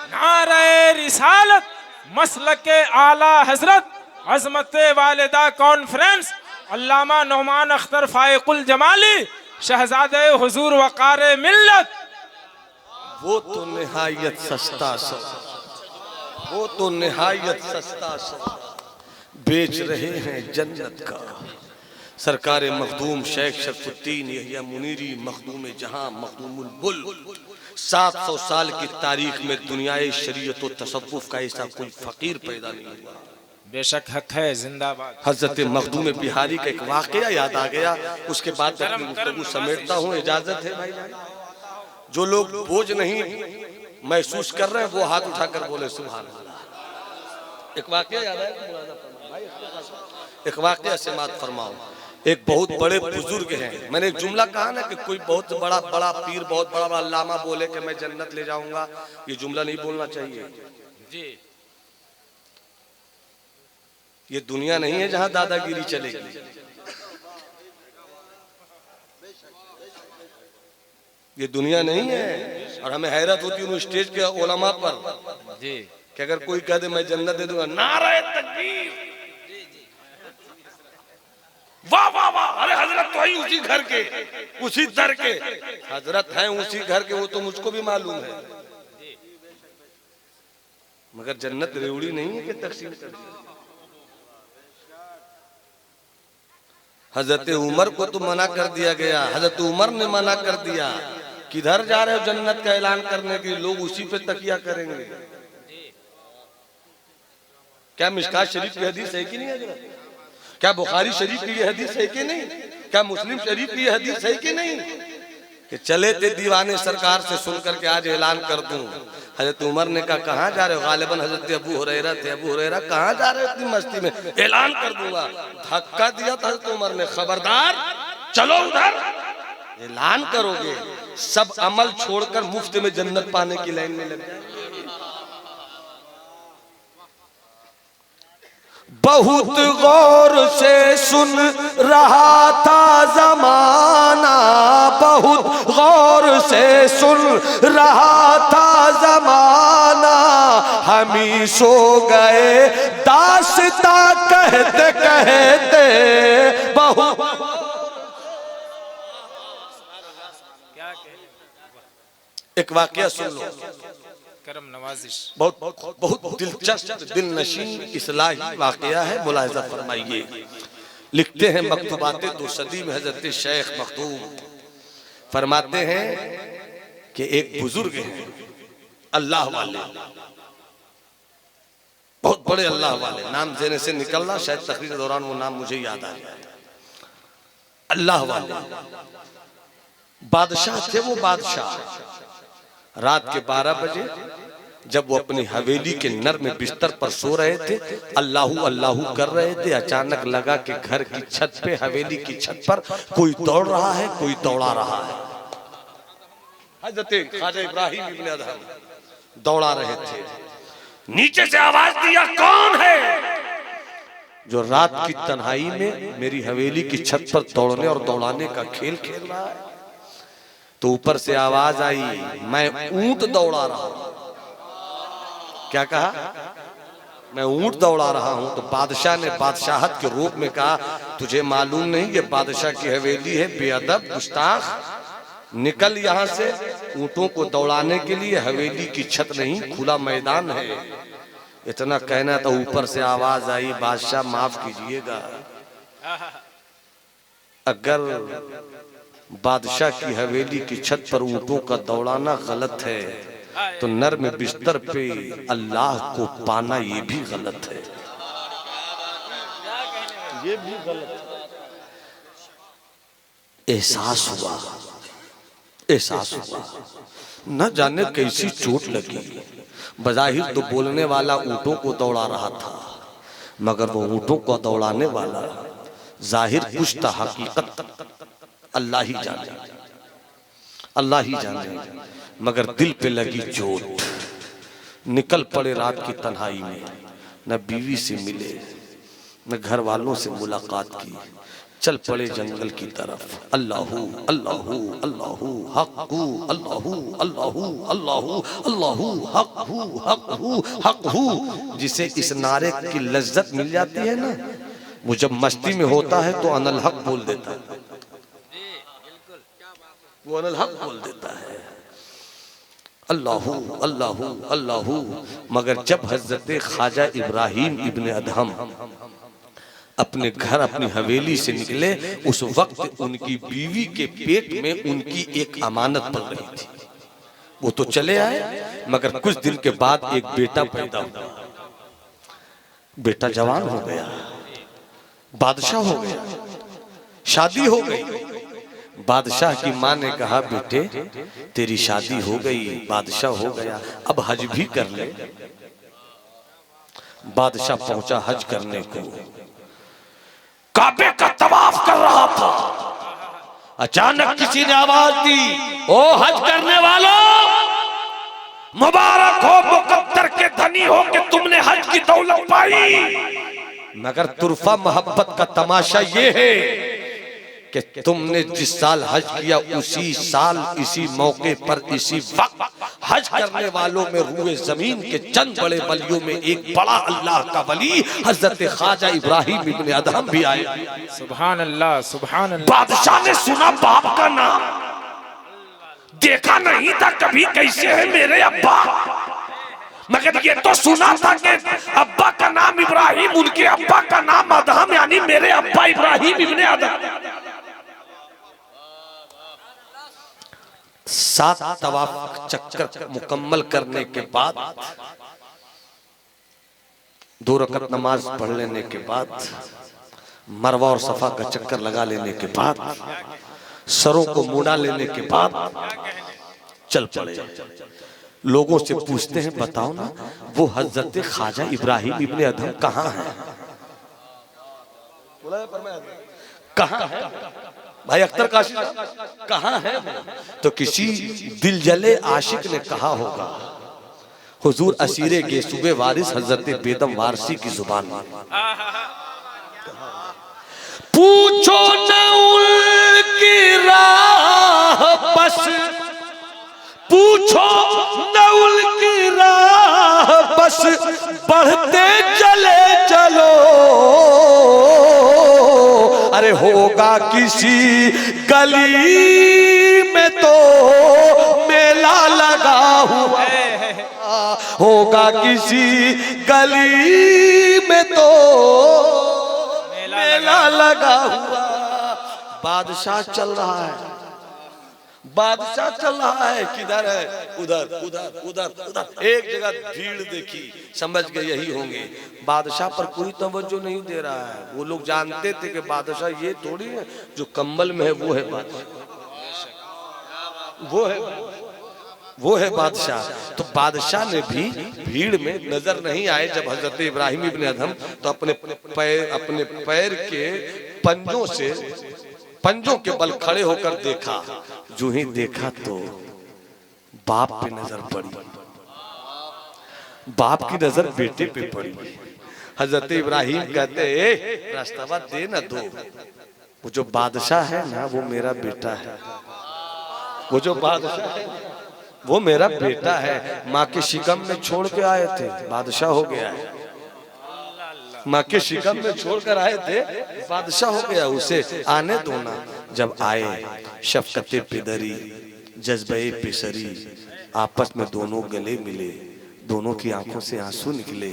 Speaker 3: नारे रिसालत, मसलके आला हजरत, अजमत वालिदा कॉन्फ्रेंस, अल्लामा नौमान अख्तर फाइकुल जमाली, शहजादे हुजूर वक़ार मिल्लत।
Speaker 2: वो तो निहायत सस्ता सा, वो तो निहायत सस्ता सा बेच रहे हैं जन्नत का। सरकार मखदूम शेख शरफुद्दीन यहिया मुनीरी मखदूम जहां मखदूमुल बुल 700 साल की तारीख में दुनियाए शरीयत और तसव्वुफ का ऐसा कोई फकीर पैदा नहीं हुआ।
Speaker 3: बेशक हक है, जिंदाबाद।
Speaker 2: हजरत मखदूम बिहारी का एक वाकया याद आ गया, उसके बाद अपनी गुफ्तगू समेटता हूँ, इजाजत है भाई। जो लोग बोझ नहीं महसूस कर रहे हैं वो हाथ उठाकर बोले सुभान अल्लाह। एक वाकया याद आया, एक वाकया से मात फरमाओ। एक बहुत बड़े बुजुर्ग हैं, मैंने एक जुमला कहा ना कि कोई बहुत बड़ा बड़ा पीर, बहुत बड़ा बड़ा लामा बोले कि मैं जन्नत ले जाऊंगा, ये जुमला नहीं बोलना चाहिए
Speaker 3: जी।
Speaker 2: ये दुनिया नहीं है जहां दादागिरी चलेगी। ये दुनिया नहीं है। और हमें हैरत होती है उन स्टेज के उलमा पर
Speaker 3: जी
Speaker 2: कि अगर कोई कह दे मैं जन्नत दे दूंगा, नारे तकबीर, वाह वाह वाह, अरे हजरत तो ही उसी घर के, उसी दर के हजरत हैं, उसी घर के, वो तो मुझको भी मालूम है, मगर जन्नत रेवड़ी नहीं है कि तकसीम कर दी। हजरत उमर को तो मना कर दिया गया, हजरत उमर ने मना कर दिया, किधर जा रहे हो जन्नत का ऐलान करने के लिए, लोग उसी पे तकिया करेंगे। क्या मिशकात शरीफ की हदीस है कि नहीं हजरत? क्या बुखारी शरीफ की ये हदीस है कि नहीं? क्या मुस्लिम शरीफ की ये हदीस है कि नहीं कि चले थे दीवाने सरकार से सुन करके आज ऐलान कर दूं। हजरत उमर ने कहा कहाँ जा रहे हो? गालिबन हजरत अबू हुरैरा थे। अबू हुरैरा कहाँ जा रहे हो इतनी मस्ती में? ऐलान कर दूंगा। धक्का दिया था हजरत उमर ने, खबरदार चलो उधर, ऐलान करोगे सब अमल छोड़कर मुफ्त में जन्नत पाने की लाइन में लग जाए। बहुत गौर से सुन रहा था जमाना, बहुत गौर से सुन रहा था जमाना, हम ही सो गए दास्ता कहते कहते, बहुत एक वाकया सुन लो,
Speaker 3: करम नवाजिश,
Speaker 2: बहुत बहुत दिलचस्प दिल नशीन इस्लाही वाकया है, मुलाहिजा फरमाइए। लिखते हैं मकतूबाते 2 सदी में हजरत शेख मखदूम फरमाते हैं कि एक बुजुर्ग हैं अल्लाह वाले, बहुत बड़े अल्लाह वाले, नाम देने से निकल रहा, शायद तकरीर के दौरान वो नाम मुझे याद आ गया। अल्लाह वाले बादशाह थे। वो बादशाह रात के 12 बजे जब वो अपनी हवेली के नर में बिस्तर पर सो रहे थे, अल्लाहू अल्लाहू कर रहे थे, अचानक लगा कि घर की छत पे, हवेली की छत पर कोई दौड़ रहा है, कोई दौड़ा रहा है। हजरत ख्वाजा इब्राहिम इब्ने अदहम दौड़ा रहे थे। नीचे से आवाज दिया, कौन है जो रात की तन्हाई में मेरी हवेली की छत पर दौड़ने और दौड़ाने का खेल खेल रहा है? तो ऊपर से आवाज आई, मैं ऊंट दौड़ा रहा हूं। क्या कहा? मैं ऊंट दौड़ा रहा हूं। तो बादशाह ने बादशाहत के रूप में कहा, तुझे मालूम नहीं ये बादशाह की हवेली है, बेअदब गुस्ताख, निकल यहां से। ऊंटों को दौड़ाने के लिए हवेली की छत नहीं, खुला मैदान है। इतना कहना तो ऊपर से आवाज आई, बादशाह माफ कीजिएगा, अगर बादशाह की हवेली की छत पर ऊंटों का दौड़ाना गलत है तो नर में बिस्तर पे अल्लाह को पाना ये भी गलत है, ये भी गलत है। एहसास हुआ, एहसास हुआ, न जाने कैसी चोट लगी। बज़ाहिर तो बोलने वाला ऊंटों को दौड़ा रहा था, मगर वो ऊंटों को दौड़ाने वाला जाहिर कुछ था, हकीकत अल्लाह ही जाने, अल्लाह ही जाने। मगर दिल पे लगी चोट। निकल पड़े रात की तन्हाई में, न बीवी से मिले न घर वालों से मुलाकात की, चल पड़े जंगल की तरफ। अल्लाहू अल्लाहू अल्लाहू हक़्हू, अल्लाहू अल्लाहू अल्लाहू अल्लाहू हक़्हू हक़्हू हक़्हू। जिसे इस नारे की लज्जत मिल जाती है ना, वो जब मस्ती में होता है तो अनल हक बोल देता है, वो अनल हक बोल देता है, अल्लाहू अल्लाहू अल्लाहू। मगर जब हजरत ख्वाजा इब्राहिम इब्ने अदहम अपने घर, अपनी हवेली से निकले, उस वक्त उनकी बीवी के पेट में उनकी एक अमानत पल रही थी। वो तो चले आए, मगर कुछ दिन के बाद एक बेटा पैदा हुआ। बेटा जवान हो गया, बादशाह हो गया, शादी हो गई। बादशाह की माँ ने कहा बेटे तेरी शादी हो गई, बादशाह हो गया, अब हज भी कर ले। बादशाह पहुंचा हज करने को, काबे का तवाफ कर रहा था। अचानक किसी ने आवाज दी, ओ हज करने वालों, मुबारक हो मुकद्दर के धनी हो कि तुमने हज की दौलत पाई। मगर तुरफा मोहब्बत का तमाशा ये है कि तुमने जिस साल हज किया उसी साल इसी मौके पर इसी वक्त हज करने वालों में रूए जमीन के चंद बड़े वलियों में एक बड़ा अल्लाह का वली हजरत ख्वाजा इब्राहिम इब्न अदहम भी आए।
Speaker 3: सुभान अल्लाह, सुभान अल्लाह।
Speaker 2: बादशाह ने सुना बाप का नाम, देखा नहीं था कभी कैसे है मेरे अब्बा, मगर ये तो सुना था कि अब्बा का नाम इब्राहिम, उनके अब्बा का नाम अदहम, यानी मेरे अब्बा इब्राहिम इब्न अदहम। 7 तवाफ चक्कर मुकम्मल करने के बाद, 2 रकत नमाज पढ़ लेने के बाद, मरवा और सफा का चक्कर लगा लेने के बाद, सरों को मुड़ा लेने के बाद चल पड़े। लोगों से पूछते हैं बताओ ना वो हजरत ख्वाजा इब्राहिम इब्न अदहम कहाँ है? कहाँ है भाई अख्तर काशी, कहाँ है? तो किसी दिल जले आशिक ने कहा होगा हुजूर असीरे के सूबे वारिस हजरत बेदम वारसी की जुबान में, पूछो न उनकी राह बस, पूछो न उनकी राह बस, बढ़ते चले चलो। अरे होगा किसी गली में तो मेला लगा हुआ, होगा किसी गली में तो मेला लगा हुआ। बादशाह चल रहा है, बादशाह चल रहा है, किधर है? उधर उधर उधर उधर, एक जगह भीड़ देखी, समझ गए यही होंगे। बादशाह पर कोई तवज्जो नहीं दे रहा है। वो लोग जानते थे कि बादशाह ये थोड़ी है जो कम्बल में है वो है बादशाह, वो है बादशाह। तो बादशाह ने भी भीड़ में नजर नहीं आए। जब हजरत इब्राहिम इब्न अदहम तो अपने पैर के पंजों के बल खड़े होकर देखा। जो ही देखा तो बाप पे नजर पड़ी, बाप की नजर बेटे पे पड़ी। हजरत इब्राहिम कहते रास्ता दे ना दो, वो जो बादशाह है ना वो मेरा बेटा है, वो जो बादशाह है वो मेरा बेटा है। माँ के शिकम में छोड़ के आए थे, बादशाह हो गया है। माँ के शिकम में छोड़कर आए थे, बादशाह हो गया। उसे आने दो ना। जब आए शफकते पिदरी जज्बे पेशरी, आपस में दोनों गले मिले, दोनों की आंखों से आंसू निकले।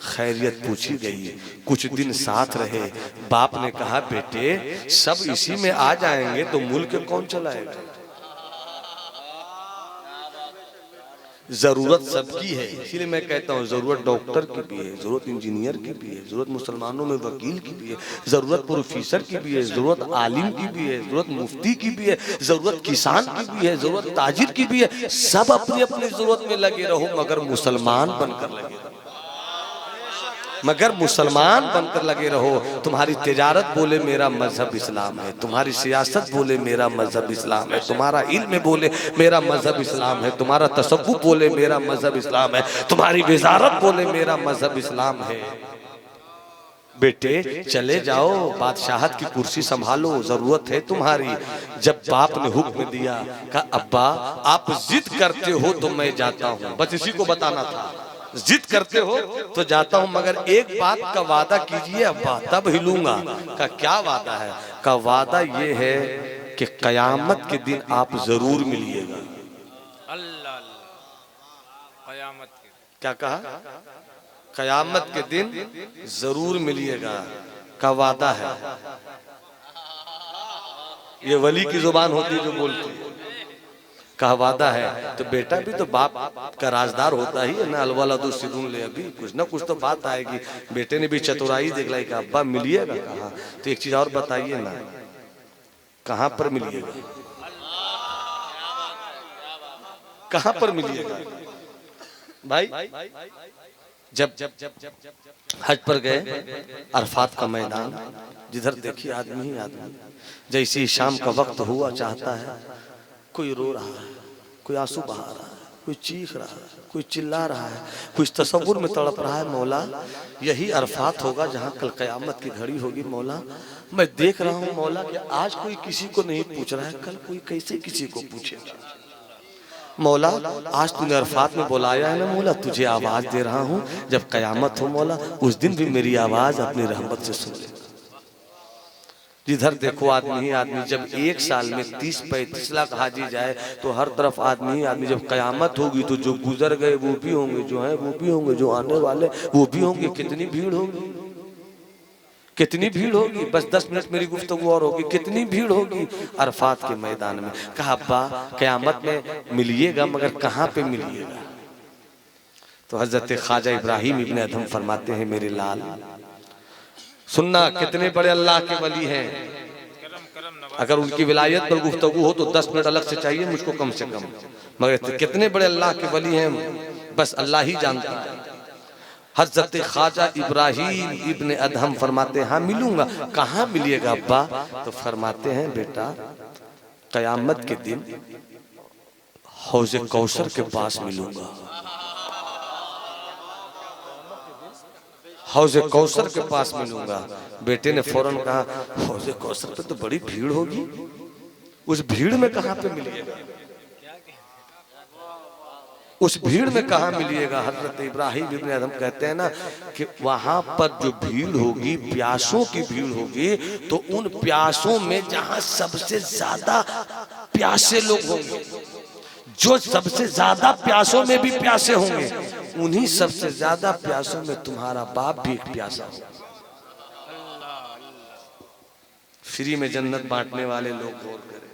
Speaker 2: खैरियत पूछी गई, कुछ दिन साथ रहे। बाप ने कहा बेटे सब इसी में आ जाएंगे तो मुल्क कौन चलाएगा? जरूरत सबकी है, इसीलिए मैं कहता हूँ जरूरत डॉक्टर की भी है, जरूरत इंजीनियर की भी है, जरूरत मुसलमानों में वकील की भी है, जरूरत प्रोफेसर की भी है, जरूरत आलिम की भी है, जरूरत मुफ्ती की भी है, जरूरत किसान की भी है, जरूरत ताजिर की भी है। सब अपनी अपनी जरूरत में लगे रहो, मगर मुसलमान बनकर लगे रहो, मगर मुसलमान बनकर लगे रहो। तुम्हारी तिजारत बोले मेरा मजहब इस्लाम है, तुम्हारी सियासत बोले मेरा मजहब इस्लाम है, तुम्हारा इल्म बोले मेरा मजहब इस्लाम है, तुम्हारा तसव्वुफ बोले मेरा मजहब इस्लाम है, तुम्हारी वजारत बोले मेरा मजहब इस्लाम है। बेटे चले जाओ, बादशाहत की कुर्सी संभालो, जरूरत है तुम्हारी। जब बाप ने हुक्म दिया, कहा अब्बा आप जिद करते हो तो मैं जाता हूँ, बस इसी को बताना था। जिद करते हो तो जाता हूं, मगर एक बात का वादा कीजिए अब्बा, तब हिलूंगा। का क्या वादा है? का वादा ये है कि कयामत के दिन आप जरूर मिलिएगा।
Speaker 3: अल्लाह, कयामत के,
Speaker 2: क्या कहा? कयामत के दिन जरूर मिलिएगा का वादा है। ये वली की जुबान होती है जो बोलती है। का वादा है, तो बेटा भी तो बाप का राजदार होता ही है ना। अलवाला दो सिरून ले, अभी कुछ ना कुछ तो बात आएगी। बेटे ने भी चतुराई देख लाई, का अब्बा मिलिएगा कहाँ, तो एक चीज और बताइए ना, कहाँ पर मिलिएगा, कहाँ पर मिलिएगा भाई। जब हज पर गए, अरफात का मैदान, जिधर देखिए आदमी ही आदमी। जैसे ही शाम का वक्त हुआ, चाहता है, कोई रो रहा है, कोई आंसू बहा रहा है, कोई चीख रहा है, कोई चिल्ला रहा है, कुछ तसव्वुर में तड़प रहा है। मौला यही अरफात होगा जहाँ कल क़यामत की घड़ी होगी। मौला मैं देख रहा हूँ मौला कि आज कोई किसी को नहीं पूछ रहा है, कल कोई कैसे किसी को पूछेगा। मौला आज तूने अरफात में बुलाया है ना मौला, तुझे आवाज दे रहा हूँ, जब क़यामत हो मौला उस दिन भी मेरी आवाज अपनी रहमत से सुन ले। जिधर देखो आदमी ही आदमी। जब एक साल में 30-35 लाख हाजी जाए तो हर तरफ आदमी ही आदमी। जब क़यामत होगी तो जो गुजर गए वो भी होंगे, जो हैं वो भी होंगे, जो आने वाले वो भी होंगे। कितनी भीड़ होगी, कितनी भीड़ होगी। बस 10 मिनट मेरी गुफ्तगू और होगी, कितनी भीड़ होगी अरफात के मैदान में। कहा अब्बा क़यामत में मिलिएगा, मगर कहाँ पे मिलिएगा। तो हजरत ख्वाजा इब्राहिम इब्ने अदहम फरमाते हैं, मेरे लाल सुनना, कितने बड़े अल्लाह के वली हैं। अगर उनकी विलायत पर गुफ्तगू हो तो 10 मिनट अलग से चाहिए मुझको कम से कम, मगर कितने बड़े अल्लाह के वली हैं बस अल्लाह ही जानता है। हजरत ख्वाजा इब्राहिम इब्ने अदहम फरमाते हैं, हाँ मिलूंगा। कहाँ मिलिएगा अब्बा। तो फरमाते हैं, बेटा क़यामत के दिन हौज़े कौसर के पास मिलूंगा। हौज़े कौसर के पास मिलूंगा। बेटे ने फौरन कहा, हौज़े कौसर पे तो बड़ी भीड़ होगी, उस भीड़ में कहाँ पे मिलिएगा, उस भीड़ में कहाँ मिलिएगा। हजरत इब्राहिम इब्ने अदहम कहते हैं ना कि वहां पर जो भीड़ होगी, प्यासों की भीड़ होगी, तो उन प्यासों में जहां सबसे ज्यादा प्यासे लोग होंगे, जो सबसे ज्यादा प्यासों में भी प्यासे होंगे, उन्हीं सबसे ज्यादा प्यासों में तुम्हारा बाप भी एक प्यासा होगा। फ्री में जन्नत बांटने वाले लोग गौर करें।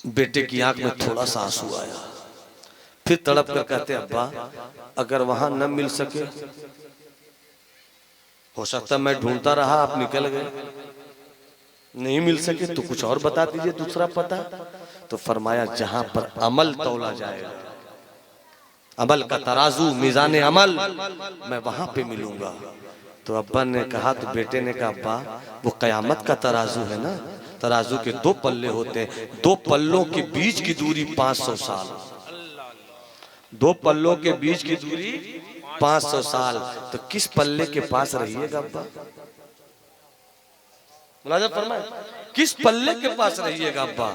Speaker 2: बेटे की आंख में थोड़ा सा आंसू आया, फिर तड़प कर कहते, अब्बा अगर वहां न मिल सके, हो सकता मैं ढूंढता रहा, आप निकल गए, नहीं मिल सके तो कुछ और बता दीजिए दूसरा पता। तो फरमाया, जहां पर अमल तौला जाएगा, अमल का तराजू, मीज़ान अमल, मैं वहां पे मिलूंगा। तो अब्बा ने कहा, तो बेटे ने कहा, अब्बा वो क़यामत का तराजू है ना, तराजू के 2 पल्ले होते हैं, 2 पल्लों के बीच की दूरी 500 साल, 2 पल्लों के बीच की दूरी 500 साल। तो किस पल्ले के पास रहिएगा अब्बा, मुलाज़ा फरमाए, किस पल्ले के पास रहिएगा अब्बा।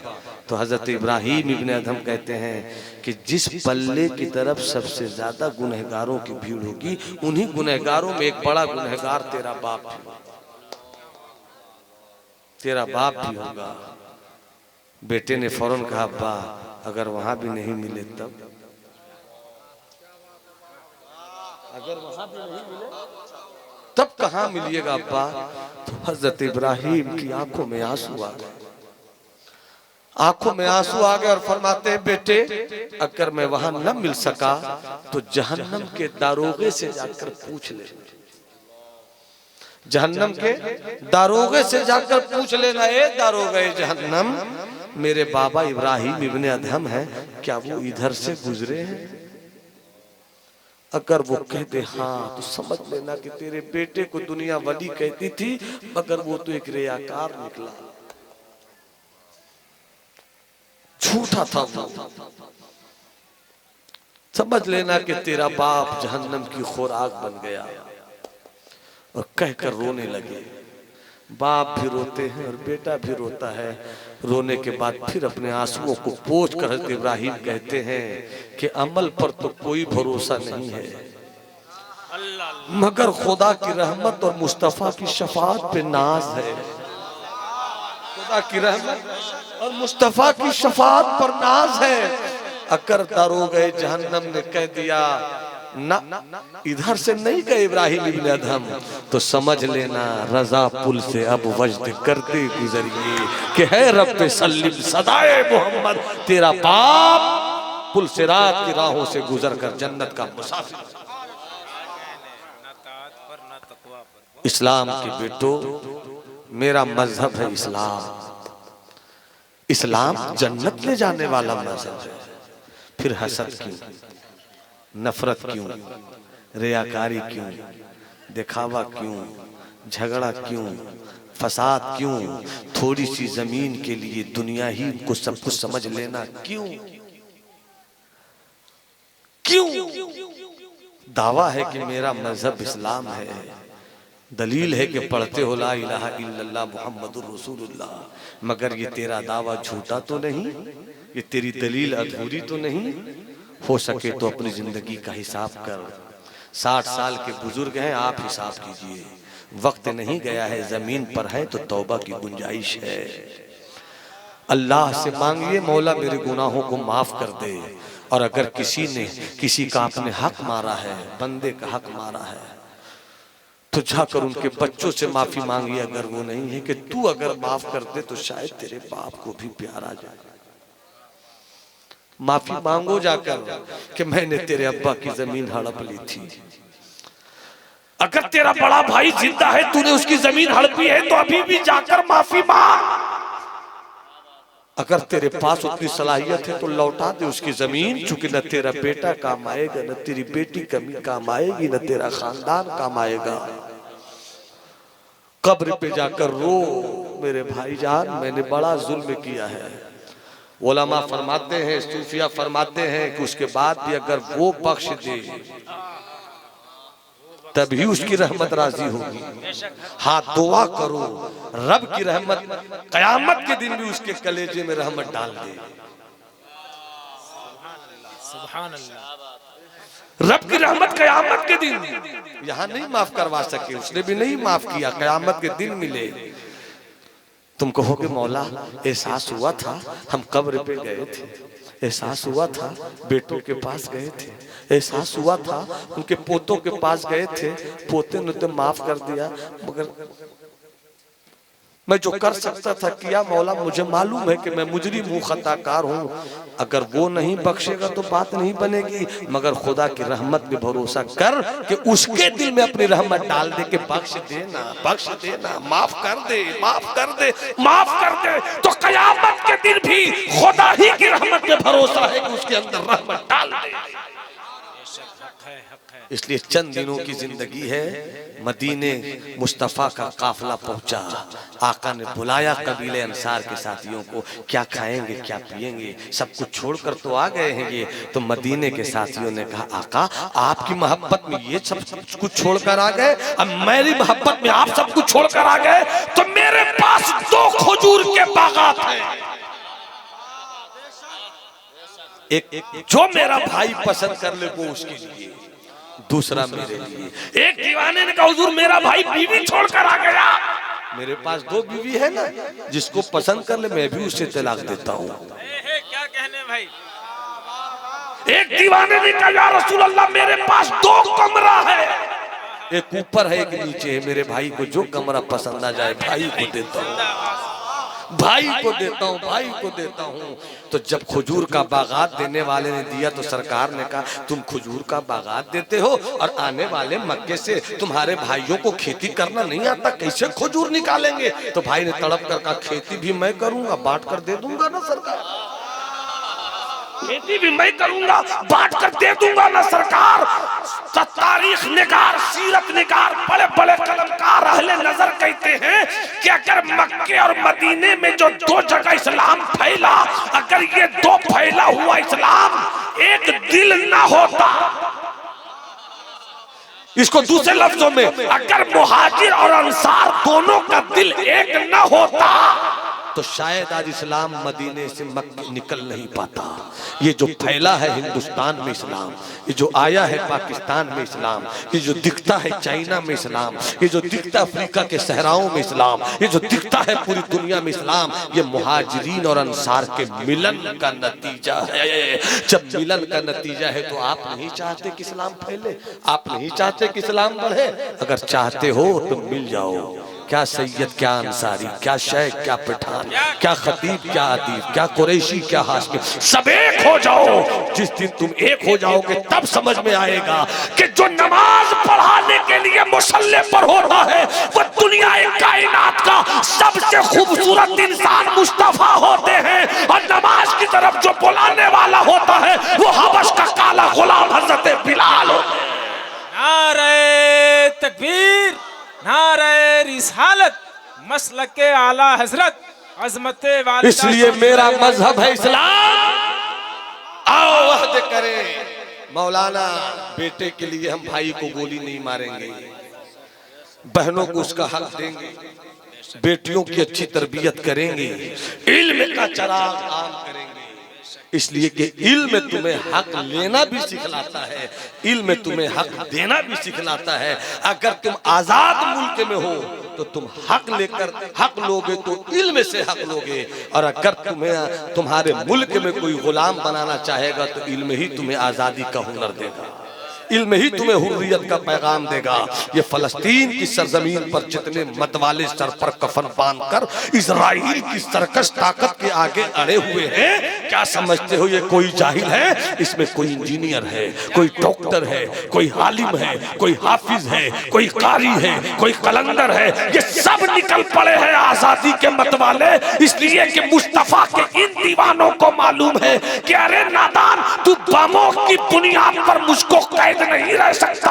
Speaker 2: तो हजरत इब्राहिम इब्ने अदहम कहते हैं कि जिस पल्ले की तरफ सबसे ज्यादा गुनहगारों की भीड़ होगी, उन्हीं गुनहगारों में एक बड़ा गुनहगार तेरा बाप है, तेरा बाप भी होगा। बेटे ने फौरन कहा, अब्बा अगर वहां भी नहीं मिले तब, अगर वहां भी नहीं मिले तब कहाँ मिलिएगा अब्बा। तो हजरत इब्राहिम की आंखों में आंसू आ गए, आंखों में आंसू आ गए और फरमाते हैं, बेटे अगर मैं वहां न मिल सका तो जहन्नम के दारोगे से जाकर पूछ ले, जहन्नम के दारोगे से जाकर पूछ लेना, ए दारोगे जहन्नम, मेरे बाबा इब्राहिम इब्ने अदहम हैं, क्या वो इधर से गुजरे हैं। अगर वो कहते हाँ तो समझ लेना कि तेरे बेटे को दुनिया वली कहती थी, मगर वो तो एक रियाकार निकला, झूठा था वो। समझ लेना कि तेरा बाप जहन्नम की खुराक बन गया। और कहकर रोने लगे। बाप भी रोते हैं और बेटा भी रोता है। रोने के बाद फिर अपने आंसुओं को पोंछ कर हज़रत इब्राहिम कहते हैं कि अमल पर तो कोई भरोसा नहीं है, मगर खुदा की रहमत और मुस्तफ़ा की शफाअत पे नाज है। खुदा की रहमत और मुस्तफ़ा की शफाअत पर नाज है। अगर दारोगे जहन्नम ने कह दिया ना इधर से नहीं गए इब्राहिम इब्न अदहम, तो समझ लेना रजा पुल से अब वजद करते गुजरिए कि है रब सल्लिम सदाए मोहम्मद, तेरा बाप पुल से रात की राहों से गुजर कर जन्नत का मुसाफिर। इस्लाम के बेटो, मेरा मजहब है इस्लाम। इस्लाम जन्नत ले जाने वाला मजहब है। फिर हसद क्यों, नफरत क्यों, रियाकारी क्यों, दिखावा क्यों, झगड़ा क्यों, फसाद क्यों, थोड़ी सी जमीन के लिए दुनिया ही को सब कुछ समझ लेना क्यों? क्यों? दावा है कि मेरा मजहब इस्लाम है, दलील है कि पढ़ते हो ला इलाहा इल्लल्लाह मुहम्मदुर रसूलुल्लाह, मगर ये तेरा दावा झूठा तो नहीं, ये तेरी दलील अधूरी तो नहीं? हो सके तो अपनी जिंदगी का हिसाब कर। 60 साल के बुजुर्ग हैं, आप हिसाब कीजिए। वक्त नहीं गया है, जमीन पर है तो तौबा की गुंजाइश है। अल्लाह से मांगिए मौला मेरे गुनाहों को माफ कर दे, और अगर किसी ने किसी का अपने हक मारा है, बंदे का हक मारा है, तो जाकर उनके बच्चों से माफी मांगिए। अगर वो नहीं है कि तू अगर माफ कर दे तो शायद तेरे बाप को भी प्यार आ जाए। माफी मांगो जाकर कि मैंने तेरे अब्बा की जमीन हड़प ली थी। अगर तेरा बड़ा भाई जिंदा है, तूने उसकी जमीन हड़पी है, तो अभी भी जाकर माफी मांग। अगर तेरे पास उतनी सलाहियत है तो लौटा दे उसकी जमीन, चूंकि न तेरा बेटा काम आएगा, न तेरी बेटी कमी काम आएगी, न तेरा खानदान काम आएगा। कब्र पे जाकर रो मेरे भाईजान, मैंने बड़ा जुल्म किया है। उलमा फरमाते हैं, सूफिया फरमाते हैं कि उसके बाद भी अगर वो बख्श दे तभी उसकी रहमत राजी होगी। हाँ, दुआ करो रब की रहमत कयामत के दिन भी उसके कलेजे में रहमत डाल दे।
Speaker 3: सुभान अल्लाह।
Speaker 2: रब की रहमत कयामत के दिन, यहाँ नहीं माफ करवा सके, उसने भी नहीं माफ किया, कयामत के दिन मिले। तुम कहोगे मौला एहसास हुआ था, हम कब्र पे गए थे, एहसास हुआ था बेटों के पास गए थे, एहसास हुआ था उनके पोतों के पास गए थे, पोते ने तो माफ कर दिया, मगर मैं जो कर सकता था किया मौला। मुझे मालूम है कि मैं मुजरिम हूँ, खताकार हूँ, अगर वो नहीं बख्शेगा तो बात नहीं बनेगी, मगर खुदा की रहमत पे भरोसा कर कि उसके दिल में अपनी रहमत डाल दे कि बख्श देना, बख्श देना, माफ कर दे, माफ कर दे, माफ कर दे, तो कयामत के दिन भी खुदा ही की रहमत पे भरोसा है कि उसके अंदर रहमत डाल दे। इसलिए चंद दिनों की जिंदगी है, मदीने मुस्तफा का काफिला पहुंचा, आका ने बुलाया कबीले अंसार के साथियों को, क्या खाएंगे क्या पिएंगे, सब कुछ छोड़कर तो आ गए हैं ये। तो मदीने के साथियों ने कहा आका आपकी मोहब्बत में ये सब कुछ छोड़कर आ गए, अब मेरी मोहब्बत में आप सब कुछ छोड़कर आ गए, तो मेरे पास 2 खजूर के बागात हैं, एक जो मेरा भाई पसंद कर ले वो उसके लिए, दूसरा मेरे लिए। एक दीवाने ने कहा हुजूर मेरा भाई बीवी छोड़कर आ गया, मेरे पास 2 बीवी है ना, जिसको पसंद कर ले मैं भी उसे तलाक देता हूँ।
Speaker 3: क्या कहने भाई।
Speaker 2: एक दीवाने ने कहा या रसूल अल्लाह मेरे पास 2 कमरा है, एक ऊपर है एक नीचे है, मेरे भाई को जो कमरा पसंद आ जाए भाई को देता हूँ, भाई को देता हूँ, भाई को देता हूँ। तो जब खजूर का बागात देने वाले ने दिया तो सरकार ने कहा तुम खजूर का बागात देते हो और आने वाले मक्के से तुम्हारे भाइयों को खेती करना नहीं आता, कैसे खजूर निकालेंगे? तो भाई ने तड़प कर कहा खेती भी मैं करूंगा, बांट कर दे दूंगा ना सरकार, खेती भी मैं करूंगा, बांट कर दे दूंगा ना सरकार। तारीख निगार, सीरत निगार, बड़े बड़े कलमकार अहले नजर कहते हैं कि अगर मक्के और मदीने में जो 2 जगह इस्लाम फैला, अगर ये 2 फैला हुआ इस्लाम एक दिल ना होता, इसको दूसरे लफ्जों में अगर मुहाजिर और अंसार दोनों का दिल एक ना होता तो शायद आज इस्लाम मदीने से मक्के निकल नहीं पाता। ये जो फैला है हिंदुस्तान में इस्लाम, ये जो आया है पाकिस्तान में इस्लाम, ये जो दिखता है चाइना में इस्लाम, ये जो दिखता है अफ्रीका के सहराओं में इस्लाम, ये जो दिखता है पूरी दुनिया में इस्लाम, ये मुहाजिरीन और अंसार के मिलन का नतीजा है। जब मिलन का नतीजा है तो आप नहीं चाहते कि इस्लाम फैले, आप नहीं चाहते कि इस्लाम बढ़े। अगर चाहते हो तो मिल जाओ। क्या सैयद, क्या अंसारी, क्या शेख, क्या पठान, क्या खतीब, क्या अदीब, क्या कुरैशी, क्या हाशमी, सब एक हो जाओ। जिस दिन तुम एक हो जाओगे तब समझ में आएगा कि जो नमाज पढ़ाने के लिए मुसल्ले पर होता है वो दुनिया कायनात का सबसे खूबसूरत इंसान मुस्तफा होते हैं, और नमाज की तरफ जो बुलाने वाला होता है वो हबश का काला गुलाम हजरत बिलाल होते हैं।
Speaker 3: नारे तकबीर, नारे रिसालत, मसलके आला हजरत, अजमते वालिदा।
Speaker 2: इसलिए मेरा मजहब है इस्लाम। आओ वहद करें। मौलाना, बेटे के लिए हम भाई को गोली नहीं मारेंगे, बहनों को उसका हक देंगे, बेटियों की अच्छी तरबियत करेंगे, इल्म का चराग आम करेंगे। इसलिए कि इल्म तुम्हें हक लेना भी सिखलाता है, इल्म तुम्हें हक देना भी सिखलाता है। अगर तुम आजाद मुल्क में हो तो तुम हक लेकर हक लोगे तो इल्म से हक लोगे, और अगर तुम्हें तुम्हारे मुल्क में कोई गुलाम बनाना चाहेगा तो इल्म ही तुम्हें आजादी का हुनर देगा, इल्म ही तुम्हें हुर्रियत का पैगाम देगा। ये फलस्तीन की सरजमीन पर जितने मतवाले सर पर कफन बांधकर इजराइल की सरकश ताकत के आगे अड़े हुए हैं, क्या समझते हो ये कोई जाहिल है? इसमें कोई इंजीनियर है, कोई डॉक्टर है, कोई आलिम है, कोई हाफिज है, कोई कारी है, कोई कलंदर है, ये सब निकल पड़े हैं आजादी के मतवाले। इसलिए कि मुस्तफा के इन दीवानों को मालूम है कि अरे नादान, तू बमों की बुनियाद पर मुझको कैद नहीं रह सकता।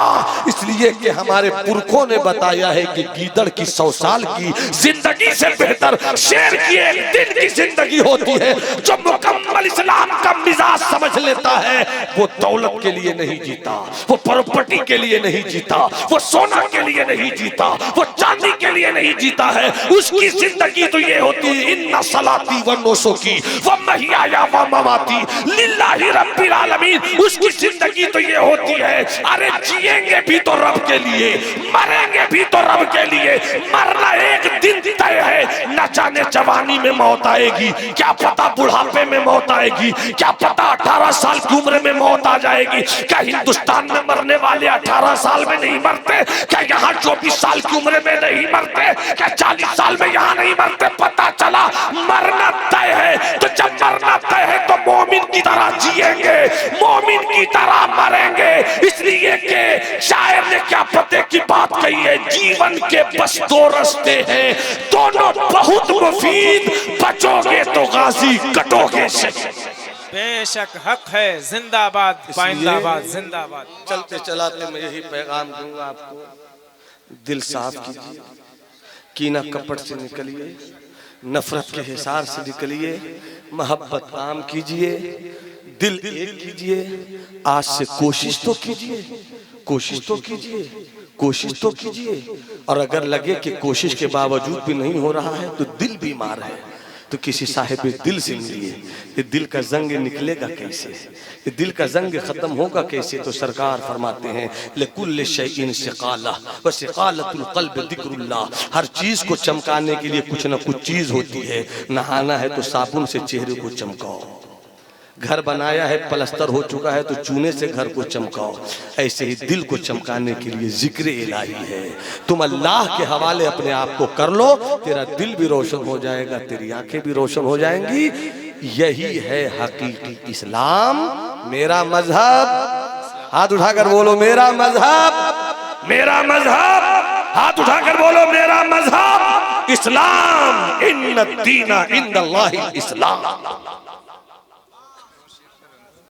Speaker 2: इसलिए कि हमारे पुरखों ने बताया है कि गीदड़ की 100 साल की जिंदगी से बेहतर शेर की एक दिन की जिंदगी होती है। जो मुकम्मल इस्लाम का मिजाज समझ लेता है वो दौलत के लिए नहीं जीता, वो प्रॉपर्टी के लिए नहीं जीता, वो सोना के लिए नहीं जीता, वो चांदी के लिए नहीं जीता है। उसकी जिंदगी तो ये होती है इन्ना सलाती व नुसुकी व महियाया व ममाती लिल्लाहि रब्बिल आलमीन। उसकी जिंदगी तो ये होती है अरे जिएंगे भी तो रब के लिए, मरेंगे भी तो रब के लिए। मरना एक दिन तय है, न जाने जवानी में मौत आएगी, क्या पता बुढ़ापे में मौत आएगी, क्या पता 18 साल की उम्र में मौत आ जाएगी। क्या हिंदुस्तान में मरने वाले 18 साल में नहीं मरते? क्या यहाँ 24 साल की उम्र में नहीं मरते? क्या 40 साल में यहाँ नहीं मरते? पता चला मरना तय है। तो जब मरना तय है तो मोमिन की तरह जिएंगे, मोमिन की तरह मरेंगे। इसलिए कि शायर ने क्या पते की बात कही है, जीवन के बस 2 रास्ते हैं, दोनों बहुत मुफीद, बचोगे तो गाजी, कटोगे शहीद।
Speaker 3: बेशक हक है, जिंदाबाद पाइंदाबाद जिंदाबाद।
Speaker 2: चलते चलाते मैं यही पैगाम दूंगा आपको, दिल साफ कीजिए, कीना कपट से निकलिए, नफरत के हिसार से निकलिए, मोहब्बत आम कीजिए, दिल एक कीजिए। आज से कोशिश तो कीजिए, कोशिश तो कीजिए, कोशिश तो कीजिए। और अगर लगे कि कोशिश के बावजूद भी नहीं हो रहा है तो दिल बीमार है तो किसी साहिब दिल से मिलिए। ये दिल का जंग निकलेगा कैसे, ये दिल का जंग खत्म होगा कैसे? तो सरकार फरमाते हैं लिकुल्लि शैइन सिकाला व सिकालतुल क़ल्ब ज़िक्रुल्लाह। हर चीज को चमकाने के लिए कुछ ना कुछ चीज होती है। नहाना है तो साबुन से चेहरे को चमकाओ, घर बनाया है पलस्तर हो चुका है तो चूने से घर को चमकाओ। ऐसे ही दिल को चमकाने के लिए जिक्र इलाही है। तुम अल्लाह के हवाले अपने आप को कर लो, तेरा दिल भी रोशन हो जाएगा, तेरी आंखें भी रोशन हो जाएंगी। यही है हकीकी इस्लाम। मेरा मजहब, हाथ उठाकर बोलो मेरा मजहब, मेरा मजहब, हाथ उठाकर बोलो मेरा मजहब इस्लाम। इन्नद दीना इंदल्लाहिल इस्लाम।